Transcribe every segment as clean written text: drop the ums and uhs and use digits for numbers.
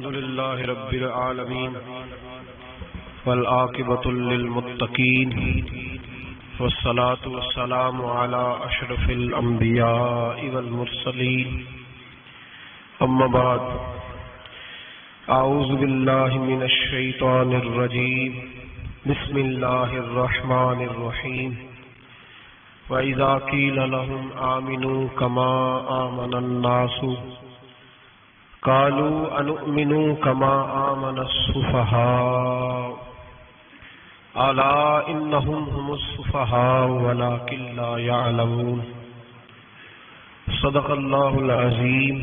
الحمد لله رب العالمين والعاقبة للمتقين والصلاة والسلام على أشرف الأنبياء والمرسلين أما بعد أعوذ بالله من الشيطان الرجيم بسم الله الرحمن الرحيم وإذا قيل لهم آمنوا كما آمن الناس قالوا أنؤمن كما آمن السفهاء ألا إنهم هم السفهاء ولكن لا يعلمون صدق الله العظيم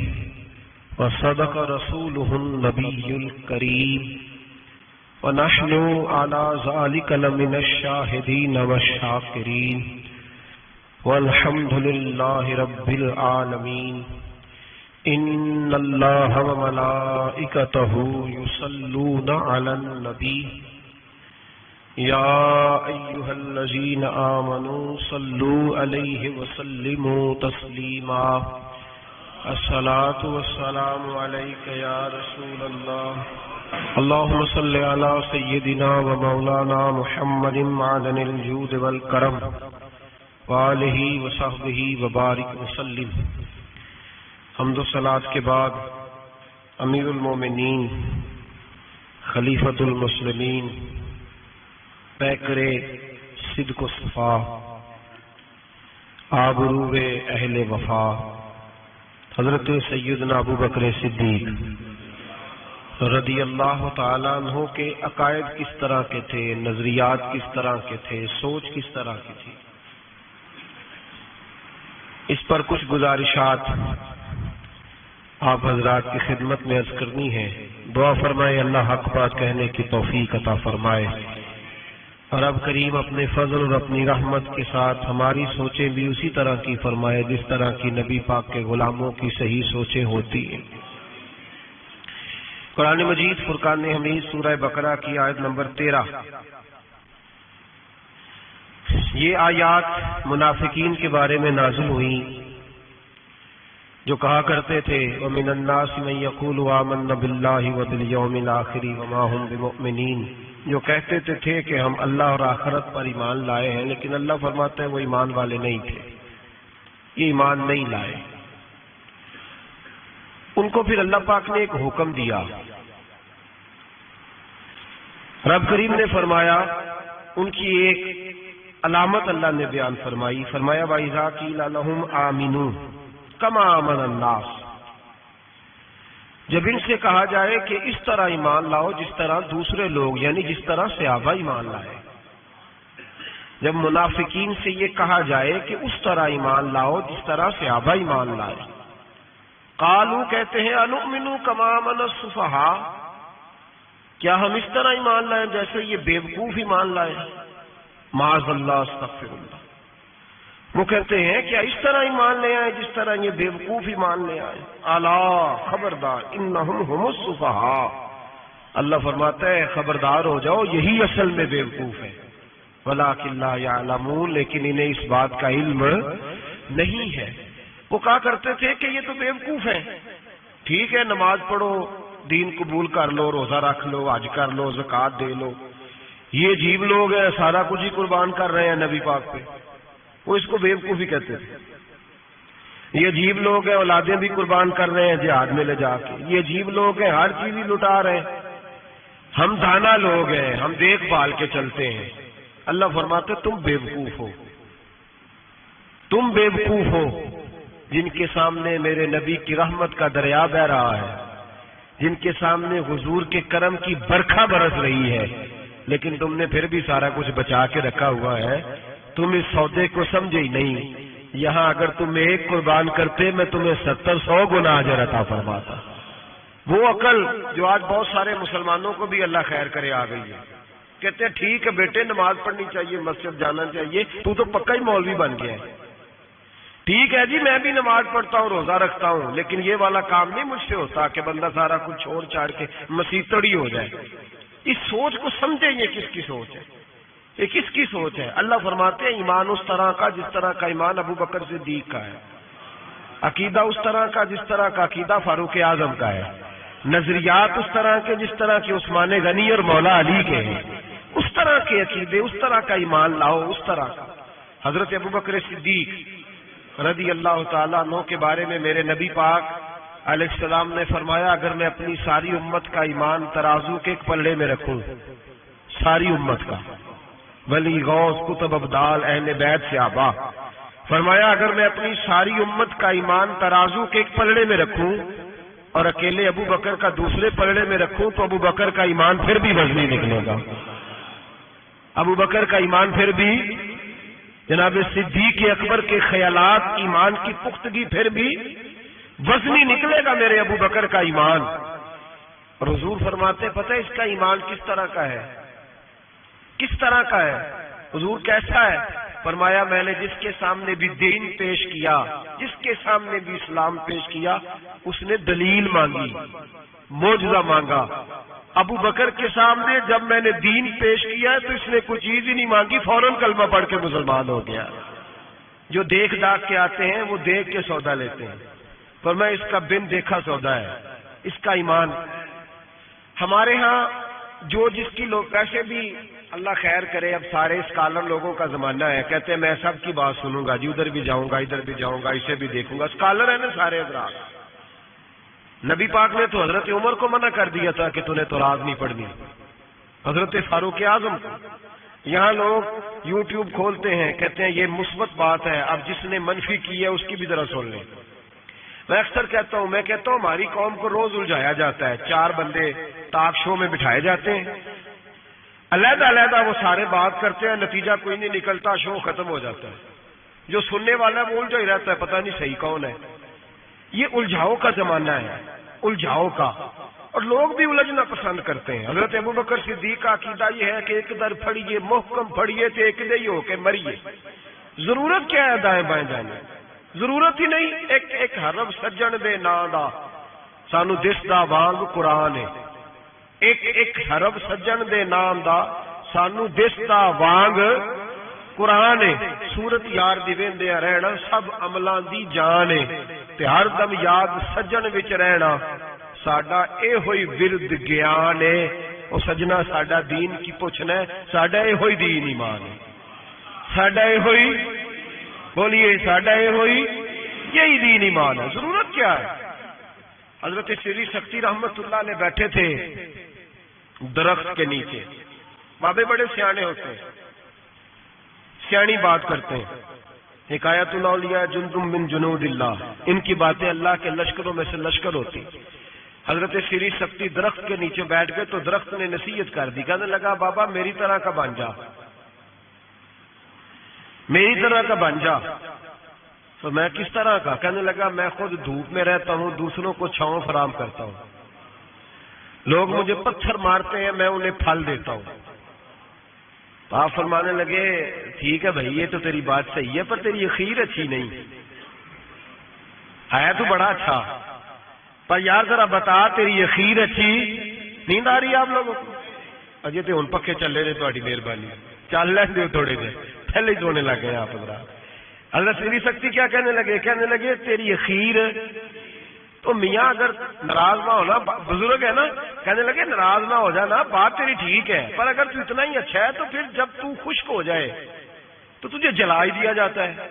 وصدق رسوله النبي الكريم ونحن على ذلك لمن الشاهدين والشاكرين والحمد لله رب العالمين ان اللہ وملائکتہ یصلون علی النبی یا ایھا الذین آمنوا صلوا علیہ وسلموا تسلیما الصلاۃ والسلام علیک یا رسول اللہ اللہم صل علی سیدنا ومولانا محمد معدن الجود والکرم وآلہ وصحبہ وبارک وسلم۔ حمد و صلات کے بعد امیر المومنین خلیفۃ المسلمین پیکر صدق و صفا آبرو اہل وفا حضرت سیدنا ابو بکر صدیق رضی اللہ تعالیٰ عنہ کے عقائد کس طرح کے تھے، نظریات کس طرح کے تھے، سوچ کس طرح کی تھی، اس پر کچھ گزارشات آپ حضرات کی خدمت میں عرض کرنی ہے۔ دعا فرمائے اللہ حق بات کہنے کی توفیق عطا فرمائے، اور رب کریم اپنے فضل اور اپنی رحمت کے ساتھ ہماری سوچیں بھی اسی طرح کی فرمائے جس طرح کی نبی پاک کے غلاموں کی صحیح سوچیں ہوتی ہیں۔ قرآن مجید فرقان حمید سورہ بقرہ کی آیت نمبر 13، یہ آیات منافقین کے بارے میں نازل ہوئی جو کہا کرتے تھے وَمِنَ النَّاسِ مَن يَقُولُ آمَنَّا بِاللَّهِ وَبِالْيَوْمِ الْآخِرِ وَمَا هُمْ بِمُؤْمِنِينَ، جو کہتے تھے کہ ہم اللہ اور آخرت پر ایمان لائے ہیں، لیکن اللہ فرماتے ہیں وہ ایمان والے نہیں تھے، یہ ایمان نہیں لائے۔ ان کو پھر اللہ پاک نے ایک حکم دیا، رب کریم نے فرمایا، ان کی ایک علامت اللہ نے بیان فرمائی، فرمایا وَإِذَا قِيلَ لَهُمْ آمِنُوا کما آمن الناس، جب ان سے کہا جائے کہ اس طرح ایمان لاؤ جس طرح دوسرے لوگ یعنی جس طرح صحابہ ایمان لائے، جب منافقین سے یہ کہا جائے کہ اس طرح ایمان لاؤ جس طرح صحابہ ایمان لائے، قالو کہتے ہیں انؤمن کما آمن السفہاء، کیا ہم اس طرح ایمان لائیں جیسے یہ بیوقوف ایمان لائے، معاذ اللہ استغفر اللہ۔ وہ کہتے ہیں کیا اس طرح ایمان لے آئے جس طرح یہ بیوقوف ایمان لے آئے، الا خبردار انہم هم السفہاء، اللہ فرماتا ہے خبردار ہو جاؤ یہی اصل میں بیوقوف ہے، ولکن لا یعلمون، لیکن انہیں اس بات کا علم نہیں ہے۔ وہ کہا کرتے تھے کہ یہ تو بیوقوف ہیں، ٹھیک ہے نماز پڑھو، دین قبول کر لو، روزہ رکھ لو، حج کر لو، زکوٰۃ دے لو، یہ عجیب لوگ ہیں سارا کچھ ہی قربان کر رہے ہیں نبی پاک پہ، وہ اس کو بیوقوفی کہتے تھے۔ یہ عجیب لوگ ہیں اولادیں بھی قربان کر رہے ہیں جہاد میں لے جا کے، یہ عجیب لوگ ہیں ہر چیز ہی لٹا رہے ہیں، ہم دانا لوگ ہیں، ہم دیکھ بھال کے چلتے ہیں۔ اللہ فرماتے تم بیوقوف ہو، تم بیوقوف ہو جن کے سامنے میرے نبی کی رحمت کا دریا بہ رہا ہے، جن کے سامنے حضور کے کرم کی برکھا برس رہی ہے، لیکن تم نے پھر بھی سارا کچھ بچا کے رکھا ہوا ہے، تم اس سودے کو سمجھے ہی نہیں۔ یہاں اگر تم ایک قربان کرتے میں تمہیں 70-100 گنا اجر عطا فرماتا۔ وہ عقل جو آج بہت سارے مسلمانوں کو بھی اللہ خیر کرے آ گئی ہے، کہتے ہیں ٹھیک ہے بیٹے نماز پڑھنی چاہیے، مسجد جانا چاہیے، تو پکا ہی مولوی بن گیا ہے، ٹھیک ہے جی میں بھی نماز پڑھتا ہوں، روزہ رکھتا ہوں، لیکن یہ والا کام نہیں مجھ سے ہوتا کہ بندہ سارا کچھ چھوڑ چھاڑ کے مسیتڑی ہو جائے۔ اس سوچ کو سمجھیں یہ کس کی سوچ ہے، یہ کس کی سوچ ہے؟ اللہ فرماتے ہیں ایمان اس طرح کا جس طرح کا ایمان ابو بکر صدیق کا ہے، عقیدہ اس طرح کا جس طرح کا عقیدہ فاروق اعظم کا ہے، نظریات اس طرح کے جس طرح کے عثمان غنی اور مولا علی کے ہیں، اس طرح کے عقیدے، اس طرح کا ایمان لاؤ، اس طرح کا۔ حضرت ابوبکر صدیق رضی اللہ تعالیٰ عنہ کے بارے میں میرے نبی پاک علیہ السلام نے فرمایا، اگر میں اپنی ساری امت کا ایمان ترازو کے ایک پلڑے میں رکھوں، ساری امت کا، ولی غوث کتب ابدال اہل بیت صحابہ، فرمایا اگر میں اپنی ساری امت کا ایمان ترازو کے ایک پلڑے میں رکھوں اور اکیلے ابو بکر کا دوسرے پلڑے میں رکھوں تو ابو بکر کا ایمان پھر بھی وزنی نکلے گا، ابو بکر کا ایمان پھر بھی، جناب صدیق اکبر کے خیالات ایمان کی پختگی پھر بھی وزنی نکلے گا میرے ابو بکر کا ایمان۔ اور حضور فرماتے پتہ ہے اس کا ایمان کس طرح کا ہے، کس طرح کا ہے؟ حضور کیسا ہے؟ فرمایا میں نے جس کے سامنے بھی دین پیش کیا، جس کے سامنے بھی اسلام پیش کیا، اس نے دلیل مانگی، معجزہ مانگا۔ ابو بکر کے سامنے جب میں نے دین پیش کیا تو اس نے کوئی چیز ہی نہیں مانگی، فوراً کلمہ پڑھ کے مسلمان ہو گیا۔ جو دیکھ داکھ کے آتے ہیں وہ دیکھ کے سودا لیتے ہیں، پر میں اس کا بن دیکھا سودا ہے، اس کا ایمان۔ ہمارے ہاں جو جس کی لوگ ایسے بھی اللہ خیر کرے، اب سارے اسکالر لوگوں کا زمانہ ہے، کہتے ہیں میں سب کی بات سنوں گا جی، ادھر بھی جاؤں گا ادھر بھی جاؤں گا، اسے بھی دیکھوں گا، اسکالر ہے نا سارے حضرات۔ نبی پاک نے تو حضرت عمر کو منع کر دیا تھا کہ تُنے تورات نہیں پڑھنی، حضرت فاروق اعظم کو۔ یہاں لوگ یوٹیوب کھولتے ہیں، کہتے ہیں یہ مثبت بات ہے، اب جس نے منفی کی ہے اس کی بھی ذرا سن لیں۔ میں اکثر کہتا ہوں ہماری قوم کو روز الجھایا جاتا ہے، 4 بندے ٹاک شو میں بٹھائے جاتے ہیں، علیحدہ علیحدہ وہ سارے بات کرتے ہیں، نتیجہ کوئی نہیں نکلتا، شو ختم ہو جاتا ہے۔ جو سننے والا وہ الجھا ہی رہتا ہے، پتہ نہیں صحیح کون ہے۔ یہ الجھاؤ کا زمانہ ہے، الجھاؤ کا، اور لوگ بھی الجھنا پسند کرتے ہیں۔ حضرت ابوبکر صدیق کا عقیدہ یہ ہے کہ ایک در پھڑیے محکم پھڑیے تے ایک دے ہی ہو کے مریے۔ ضرورت کیا ہے دائیں بائیں جانے، ضرورت ہی نہیں۔ ایک ایک حرف سجن دے نام دا سانو دسدا وانگ قرآن ہے، ایک ایک حرف سجن دے نام دا سانو دسدا وانگ قرآن ہے۔ سورت یار دی ویندیا رہنا سب عملاں دی جان ہے، تے ہر دم یاد سجن وچ رہنا ساڈا اے ہوئی ورد گیان ہے۔ او سجنا ساڈا دین کی پوچھنا ہے، ساڈا اے ہوئی دین ایمان ہے، ساڈا اے ہوئی، بولیے ساڈا اے ہوئی یہی دین ایمان ہے۔ ضرورت کیا ہے؟ حضرت سری سکتی رحمت اللہ علیہ بیٹھے تھے درخت کے نیچے، بابے بڑے سیانے ہوتے ہیں، سیانی بات کرتے ہیں، حکایت الاولیاء جندم من جنود اللہ، ان کی باتیں اللہ کے لشکروں میں سے لشکر ہوتی۔ حضرت سری سکتی درخت کے نیچے بیٹھ گئے تو درخت نے نصیحت کر دی، کہنے لگا بابا میری طرح کا بن جا، میری طرح کا بن جا۔ تو میں کس طرح کا؟ کہنے لگا میں خود دھوپ میں رہتا ہوں، دوسروں کو چھاؤں فراہم کرتا ہوں، لوگ مجھے پتھر مارتے ہیں میں انہیں پھل دیتا ہوں۔ تو آپ فرمانے لگے ٹھیک ہے بھائی یہ تو تیری بات صحیح ہے، پر تیری اخیر اچھی نہیں ہے تو بڑا اچھا، پر یار ذرا بتا تیری اخیر اچھی نیند آ رہی ہے آپ لوگوں کو؟ اجے تو ہن پکے چلے نے، تہاڈی مہربانی چل لین دیو تھوڑے دیر، پہلے ہی سونے لگ گئے آپ حضرات۔ اللہ سری سکتی کیا کہنے لگے؟ کہنے لگے تیری اخیر تو میاں اگر ناراض نہ ہونا، بزرگ ہے نا، کہنے لگے ناراض نہ ہو جانا، بات تیری ٹھیک ہے، پر اگر تو اتنا ہی اچھا ہے تو پھر جب تو خشک ہو جائے تو تجھے جلا ہی دیا جاتا ہے،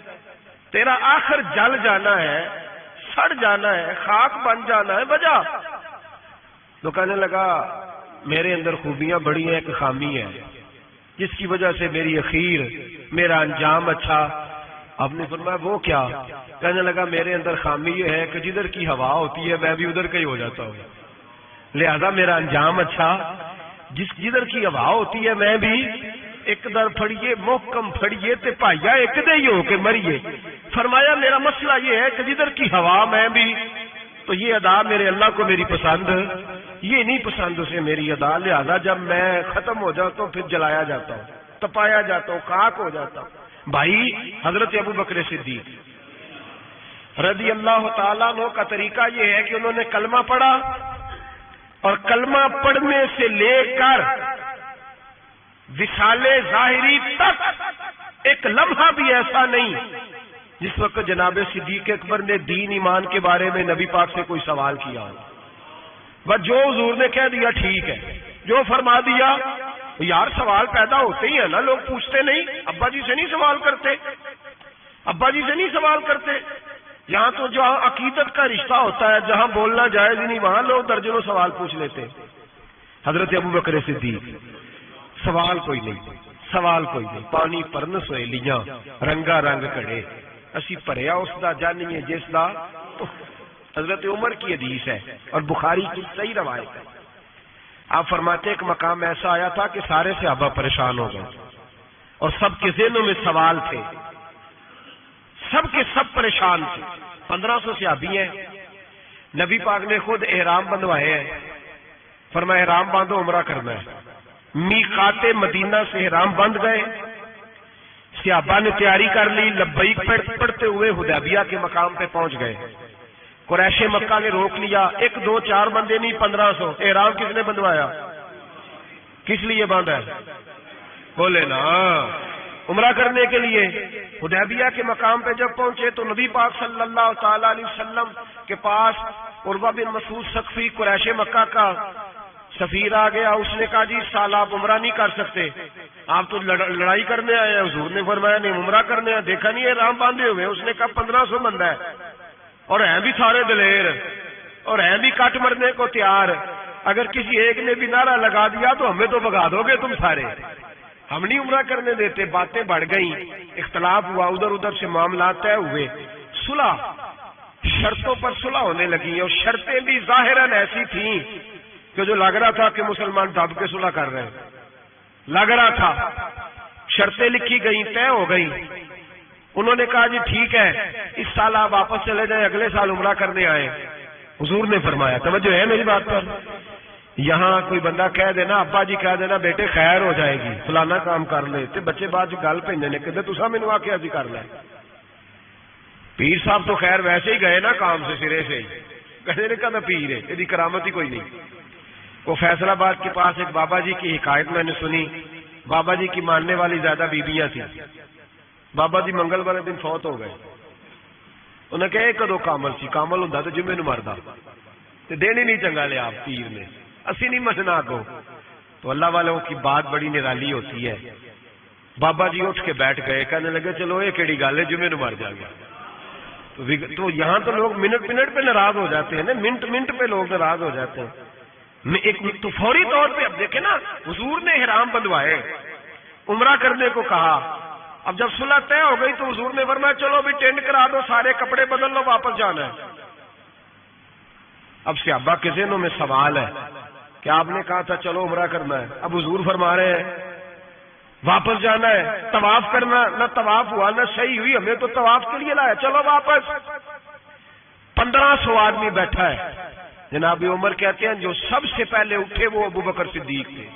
تیرا آخر جل جانا ہے، سڑ جانا ہے، خاک بن جانا ہے، بجا۔ تو کہنے لگا میرے اندر خوبیاں بڑی ہیں، ایک خامی ہے جس کی وجہ سے میری اخیر، میرا انجام اچھا۔ آپ نے فرمایا وہ کیا؟ کہنے لگا میرے اندر خامی یہ ہے کہ جدھر کی ہوا ہوتی ہے میں بھی ادھر کا ہی ہو جاتا ہوں، لہذا میرا انجام اچھا۔ جدھر کی ہوا ہوتی ہے میں بھی ایک در پھڑیے محکم پھڑیے تے پائیا ایک دے ہی ہو کے مریے۔ فرمایا میرا مسئلہ یہ ہے کہ جدھر کی ہوا میں بھی، تو یہ ادا میرے اللہ کو میری پسند، یہ نہیں پسند اسے میری ادا، لہذا جب میں ختم ہو جاتا ہوں پھر جلایا جاتا ہوں، تپایا جاتا ہوں، خاک ہو جاتا ہوں۔ بھائی حضرت ابوبکر صدیق رضی اللہ تعالیٰ عنہ کا طریقہ یہ ہے کہ انہوں نے کلمہ پڑھا، اور کلمہ پڑھنے سے لے کر وصال ظاہری تک ایک لمحہ بھی ایسا نہیں جس وقت جناب صدیق اکبر نے دین ایمان کے بارے میں نبی پاک سے کوئی سوال کیا ہو۔ بس جو حضور نے کہہ دیا ٹھیک ہے، جو فرما دیا۔ یار سوال پیدا ہوتے ہی ہے نا، لوگ پوچھتے نہیں، ابا جی سے نہیں سوال کرتے، ابا جی سے نہیں سوال کرتے۔ یہاں تو جہاں عقیدت کا رشتہ ہوتا ہے، جہاں بولنا جائز نہیں، وہاں لوگ درجنوں سوال پوچھ لیتے۔ حضرت ابوبکر صدیق سوال کوئی نہیں، سوال کوئی نہیں، پانی پرن سویلیاں رنگا رنگ کڑے، اسی پریا اس دا جانیے جس دا۔ حضرت عمر کی حدیث ہے اور بخاری کی صحیح روایت ہے، آپ فرماتے ایک مقام ایسا آیا تھا کہ سارے صحابہ پریشان ہو گئے اور سب کے ذہنوں میں سوال تھے، سب کے سب پریشان تھے۔ 1500 صحابی ہیں، نبی پاک نے خود احرام بندوائے ہیں، فرمایا احرام باندھو عمرہ کرنا ہے۔ میقات مدینہ سے احرام بند گئے، صحابہ نے تیاری کر لی، لبیک پڑھتے ہوئے حدیبیہ کے مقام پہ پہنچ گئے۔ قریش مکہ نے روک لیا، 1 2 4 بندے نہیں 1500۔ احرام کس نے بندوایا؟ کس لیے باندھا ہے؟ بولے نا، عمرہ کرنے کے لیے۔ حدیبیہ کے مقام پہ جب پہنچے تو نبی پاک صلی اللہ تعالی علیہ وسلم کے پاس عروہ بن مسعود ثقفی قریش مکہ کا سفیر آ گیا، اس نے کہا جی سال آپ عمرہ نہیں کر سکتے، آپ تو لڑائی کرنے آئے ہیں۔ حضور نے فرمایا نہیں، عمرہ کرنے آئے، دیکھا نہیں احرام باندھے ہوئے؟ اس نے کہا 1500 بندہ ہے اور ہیں بھی سارے دلیر اور ہیں بھی کٹ مرنے کو تیار، اگر کسی ایک نے بھی نعرہ لگا دیا تو ہمیں تو بھگا دو گے تم سارے، ہم نہیں عمرہ کرنے دیتے۔ باتیں بڑھ گئیں، اختلاف ہوا، ادھر ادھر سے معاملات طے ہوئے، صلح، شرطوں پر صلح ہونے لگی، اور شرطیں بھی ظاہراً ایسی تھیں کہ جو لگ رہا تھا کہ مسلمان دب کے صلح کر رہے ہیں، لگ رہا تھا۔ شرطیں لکھی گئیں، طے ہو گئیں۔ انہوں نے کہا جی ٹھیک ہے، اس سال آپ واپس چلے جائیں، اگلے سال عمرہ کرنے آئے۔ حضور نے فرمایا، توجہ ہے میری بات پر، یہاں کوئی بندہ کہہ دینا، ابا جی کہہ دینا بیٹے خیر ہو جائے گی، فلانا کام کر لے، تے بچے بعد گل پہننے نے کہ تسا مینوں آکھیا سی کر لے۔ پیر صاحب تو خیر ویسے ہی گئے نا کام سے سرے سے، کہنے نے کہا میں پیر ہے، یہ کرامت ہی کوئی نہیں۔ وہ فیصل آباد کے پاس ایک بابا جی کی حکایت میں نے سنی، بابا جی کی ماننے والی زیادہ بیبیاں تھیں، بابا جی منگل والے دن فوت ہو گئے۔ انہیں کہا کدو کامل سی، کامل ہوں تو جمعے نو مردا، تو دن ہی نہیں چنگا لیا آپ پیر نے، اسی نہیں مسنا کو۔ تو اللہ والوں کی بات بڑی نرالی ہوتی ہے۔ بابا جی اٹھ کے بیٹھ گئے، کہنے لگے چلو یہ کیڑی گل ہے، جمعے نو مر جائے گا۔ تو یہاں تو لوگ منٹ منٹ پہ ناراض ہو جاتے ہیں نا، منٹ منٹ پہ لوگ ناراض ہو جاتے ہیں۔ ایک تو فوری طور پہ اب دیکھیں نا، حضور نے احرام بندوائے، عمرہ کرنے کو کہا، اب جب صلح طے ہو گئی تو حضور نے فرمایا چلو بھی ٹینڈ کرا دو، سارے کپڑے بدل لو، واپس جانا ہے۔ اب صحابہ کے ذہنوں میں سوال ہے کہ آپ نے کہا تھا چلو عمرہ کرنا ہے، اب حضور فرما رہے ہیں واپس جانا ہے، طواف کرنا، نہ طواف ہوا نہ صحیح ہوئی، ہمیں تو طواف کے لیے لایا، چلو واپس۔ 1500 آدمی بیٹھا ہے، جناب عمر کہتے ہیں جو سب سے پہلے اٹھے وہ ابوبکر صدیق تھے،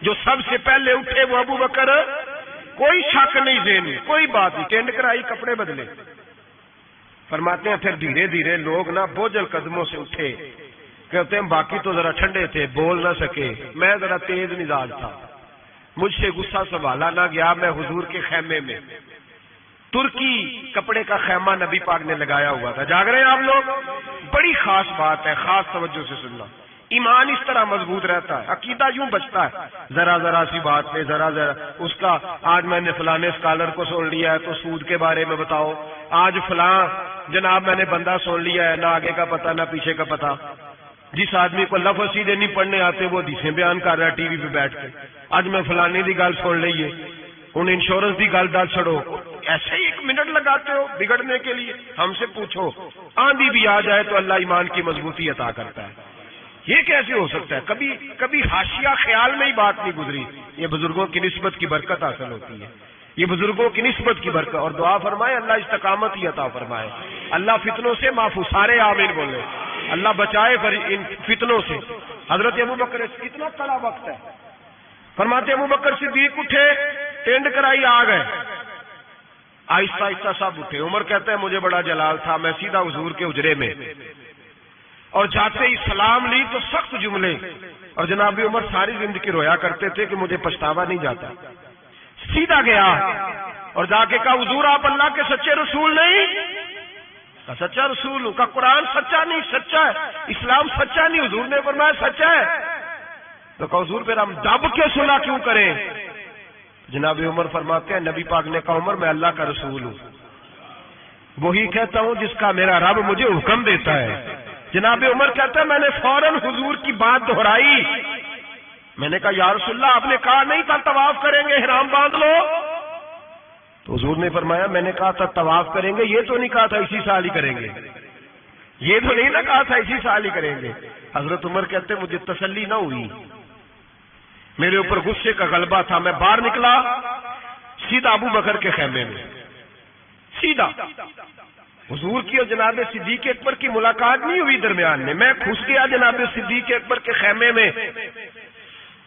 جو سب سے پہلے اٹھے وہ ابوبکر، کوئی شک نہیں ذہن میں، کوئی بات نہیں، ٹینڈ کرائی، کپڑے بدلے۔ فرماتے ہیں پھر دھیرے دھیرے لوگ نا بوجھل قدموں سے اٹھے، کہتے ہیں باقی تو ذرا ٹھنڈے تھے، بول نہ سکے، میں ذرا تیز مزاج تھا، مجھ سے غصہ سنبھالا نہ گیا۔ میں حضور کے خیمے میں، ترکی کپڑے کا خیمہ نبی پاک نے لگایا ہوا تھا، جاگ رہے ہیں آپ لوگ؟ بڑی خاص بات ہے، خاص توجہ سے سننا۔ ایمان اس طرح مضبوط رہتا ہے، عقیدہ یوں بچتا ہے، ذرا ذرا سی بات پہ ذرا ذرا اس کا، آج میں نے فلانے اسکالر کو سن لیا ہے تو سود کے بارے میں بتاؤ، آج فلاں جناب میں نے بندہ سن لیا ہے، نہ آگے کا پتہ نہ پیچھے کا پتہ۔ جس آدمی کو لفظ سیدھے نہیں پڑھنے آتے وہ حدیثیں بیان کر رہا ہے ٹی وی پہ بیٹھ کے، آج میں فلانے دی گل سن لئیے، ان انشورنس دی گل دس چھڑو، ایسے ہی 1 منٹ لگاتے ہو بگڑنے کے لیے۔ ہم سے پوچھو، آندھی بھی آ جائے تو اللہ ایمان کی مضبوطی عطا کرتا ہے، یہ کیسے ہو سکتا ہے؟ کبھی حاشیہ خیال میں ہی بات نہیں گزری، یہ بزرگوں کی نسبت کی برکت حاصل ہوتی ہے، یہ بزرگوں کی نسبت کی برکت۔ اور دعا فرمائے اللہ استقامت ہی عطا فرمائے، اللہ فتنوں سے محفوظ، سارے آمین بولے، اللہ بچائے ان فتنوں سے۔ حضرت ابوبکر، کتنا کڑا وقت ہے، فرماتے ابوبکر صدیق اٹھے، ٹینڈ کرائی، آ گئے، آہستہ آہستہ سب اٹھے۔ عمر کہتے ہیں مجھے بڑا جلال تھا، میں سیدھا حضور کے حجرے میں، اور جاتے ہی سلام لی تو سخت جملے، اور جناب عمر ساری زندگی رویا کرتے تھے کہ مجھے پچھتاوا نہیں جاتا۔ سیدھا گیا اور جا کے کہا حضور آپ اللہ کے سچے رسول نہیں؟ کا سچا رسول ہوں، کا قرآن سچا نہیں سچا ہے، اسلام سچا نہیں، حضور نے فرمایا سچا ہے۔ تو کہا حضور پھر ہم دب کے صلح کیوں کریں؟ جناب عمر فرماتے ہیں نبی پاک نے کہا عمر میں اللہ کا رسول ہوں، وہی کہتا ہوں جس کا میرا رب مجھے حکم دیتا ہے۔ جناب عمر کہتا ہے میں نے فوراً حضور کی بات دہرائی، میں نے کہا یا رسول اللہ آپ نے کہا نہیں تھا طواف کریں گے احرام باندھ لو؟ تو حضور نے فرمایا میں نے کہا تھا طواف کریں گے، یہ تو نہیں کہا تھا اسی سال ہی کریں گے، یہ تو نہیں نہ کہا تھا اسی سال ہی کریں گے۔ حضرت عمر کہتے مجھے تسلی نہ ہوئی، میرے اوپر غصے کا غلبہ تھا، میں باہر نکلا سیدھا ابو بکر کے خیمے میں، سیدھا حضور کی اور جناب صدیق اکبر کی ملاقات نہیں ہوئی درمیان میں، میں گھس گیا جناب صدیق اکبر کے خیمے میں،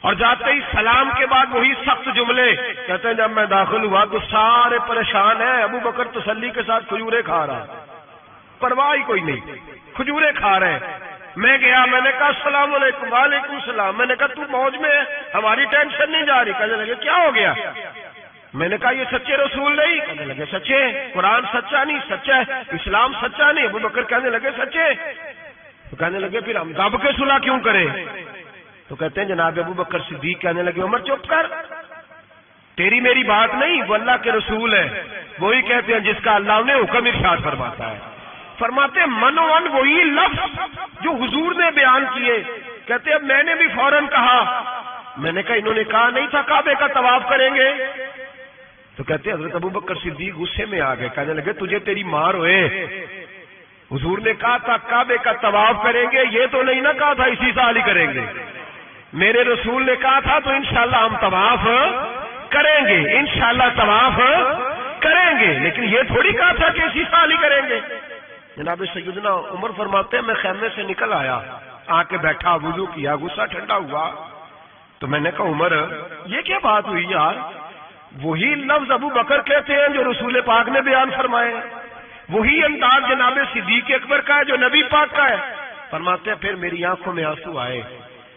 اور جاتے ہی سلام کے بعد وہی سخت جملے کہتے ہیں جب میں داخل ہوا تو سارے پریشان ہیں، ابو بکر تسلی کے ساتھ کھجورے کھا رہا ہے، پرواہ ہی کوئی نہیں، کھجورے کھا رہے ہیں۔ میں گیا، میں نے کہا السلام علیکم، وعلیکم السلام، میں نے کہا تو موج میں ہے، ہماری ٹینشن نہیں جا رہی؟ کہنے لگے کیا ہو گیا؟ میں نے کہا یہ سچے رسول نہیں؟ کہنے لگے سچے، قرآن سچا نہیں سچا ہے، اسلام سچا نہیں؟ ابو بکر کہنے لگے سچے۔ تو کہنے لگے پھر ہم دب کے صلح کیوں کریں؟ تو کہتے ہیں جناب ابو بکر صدیق کہنے لگے عمر چپ کر، تیری میری بات نہیں، وہ اللہ کے رسول ہے، وہی کہتے ہیں جس کا اللہ نے حکم ارشاد فرماتا ہے۔ فرماتے منوان وہی لفظ جو حضور نے بیان کیے، کہتے اب میں نے بھی فوراً کہا، میں نے کہا انہوں نے کہا نہیں تھا کعبے کا طواف کریں گے؟ تو کہتے حضرت ابو بکر صدیق غصے میں آ گئے، کہنے لگے تجھے تیری مار ہوئے، حضور نے کہا تھا کعبے کا طواف کریں گے، یہ تو نہیں نہ کہا تھا اسی سال ہی کریں گے، میرے رسول نے کہا تھا تو انشاءاللہ ہم طواف کریں گے، انشاءاللہ طواف کریں گے، لیکن یہ تھوڑی کہا تھا کہ اسی سال ہی کریں گے۔ جناب سیدنا عمر فرماتے ہیں میں خیمے سے نکل آیا، آ کے بیٹھا، وضو کیا، غصہ ٹھنڈا ہوا، تو میں نے کہا عمر یہ کیا بات ہوئی یار؟ وہی لفظ ابو بکر کہتے ہیں جو رسول پاک نے بیان فرمائے، وہی انداز جناب صدیق اکبر کا ہے جو نبی پاک کا ہے۔ فرماتے ہیں پھر میری آنکھوں میں آنسو آئے،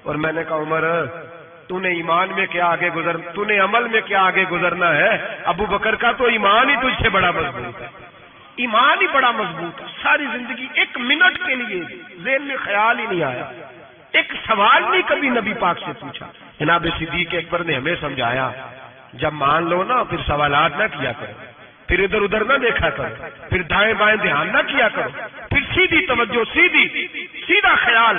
اور میں نے کہا عمر تو نے ایمان میں کیا آگے گزر، تو نے عمل میں کیا آگے گزرنا ہے؟ ابو بکر کا تو ایمان ہی تجھ سے بڑا مضبوط ہے، ایمان ہی بڑا مضبوط ہے، ساری زندگی ایک منٹ کے لیے ذہن میں خیال ہی نہیں آیا، ایک سوال نہیں کبھی نبی پاک سے پوچھا۔ جناب صدیق اکبر نے ہمیں سمجھایا جب مان لو نا پھر سوالات نہ کیا کرو، پھر ادھر ادھر نہ دیکھا کرو، پھر دائیں بائیں دھیان نہ کیا کرو، پھر سیدھی توجہ، سیدھا خیال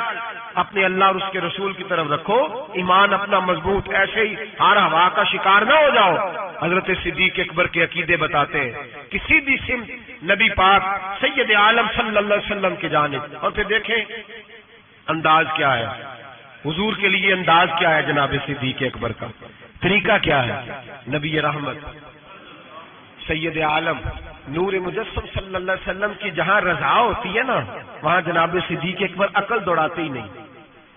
اپنے اللہ اور اس کے رسول کی طرف رکھو، ایمان اپنا مضبوط، ایسے ہی ہر ہوا کا شکار نہ ہو جاؤ۔ حضرت صدیق اکبر کے عقیدے بتاتے ہیں کہ سیدھی سمت نبی پاک سید عالم صلی اللہ علیہ وسلم کی جانب، اور پھر دیکھیں انداز کیا ہے حضور کے لیے، انداز کیا ہے جناب صدیق اکبر کا، طریقہ کیا ہے؟ نبی رحمت سید عالم نور مجسم صلی اللہ علیہ وسلم کی جہاں رضا ہوتی ہے نا، وہاں جناب صدیق اکبر عقل دوڑاتے ہی نہیں۔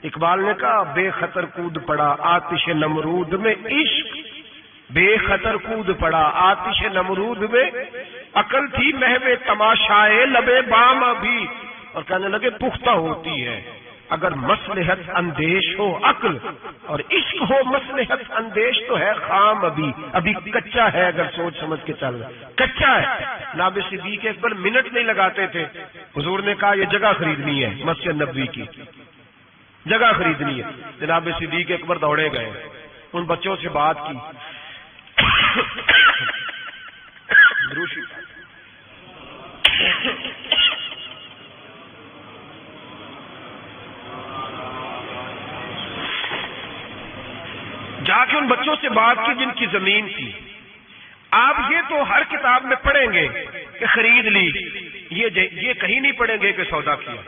اقبال نے کہا بے خطر کود پڑا آتش نمرود میں عشق، بے خطر کود پڑا آتش نمرود میں، عقل تھی محو تماشائے لبے بام ابھی، اور کہنے لگے پختہ ہوتی ہے اگر مصلحت اندیش ہو عقل، اور عشق ہو مصلحت اندیش تو ہے خام ابھی کچا ہے، اگر سوچ سمجھ کے چل رہا کچا ہے۔ جناب صدیق اکبر منٹ نہیں لگاتے تھے، حضور نے کہا یہ جگہ خریدنی ہے، مسجد نبوی کی جگہ خریدنی ہے، جناب صدیق اکبر دوڑے گئے، ان بچوں سے بات کی، جا کے ان بچوں سے بات کی جن کی زمین تھی۔ آپ یہ تو ہر کتاب میں پڑھیں گے کہ خرید لی، یہ کہیں نہیں پڑھیں گے کہ سودا کیا،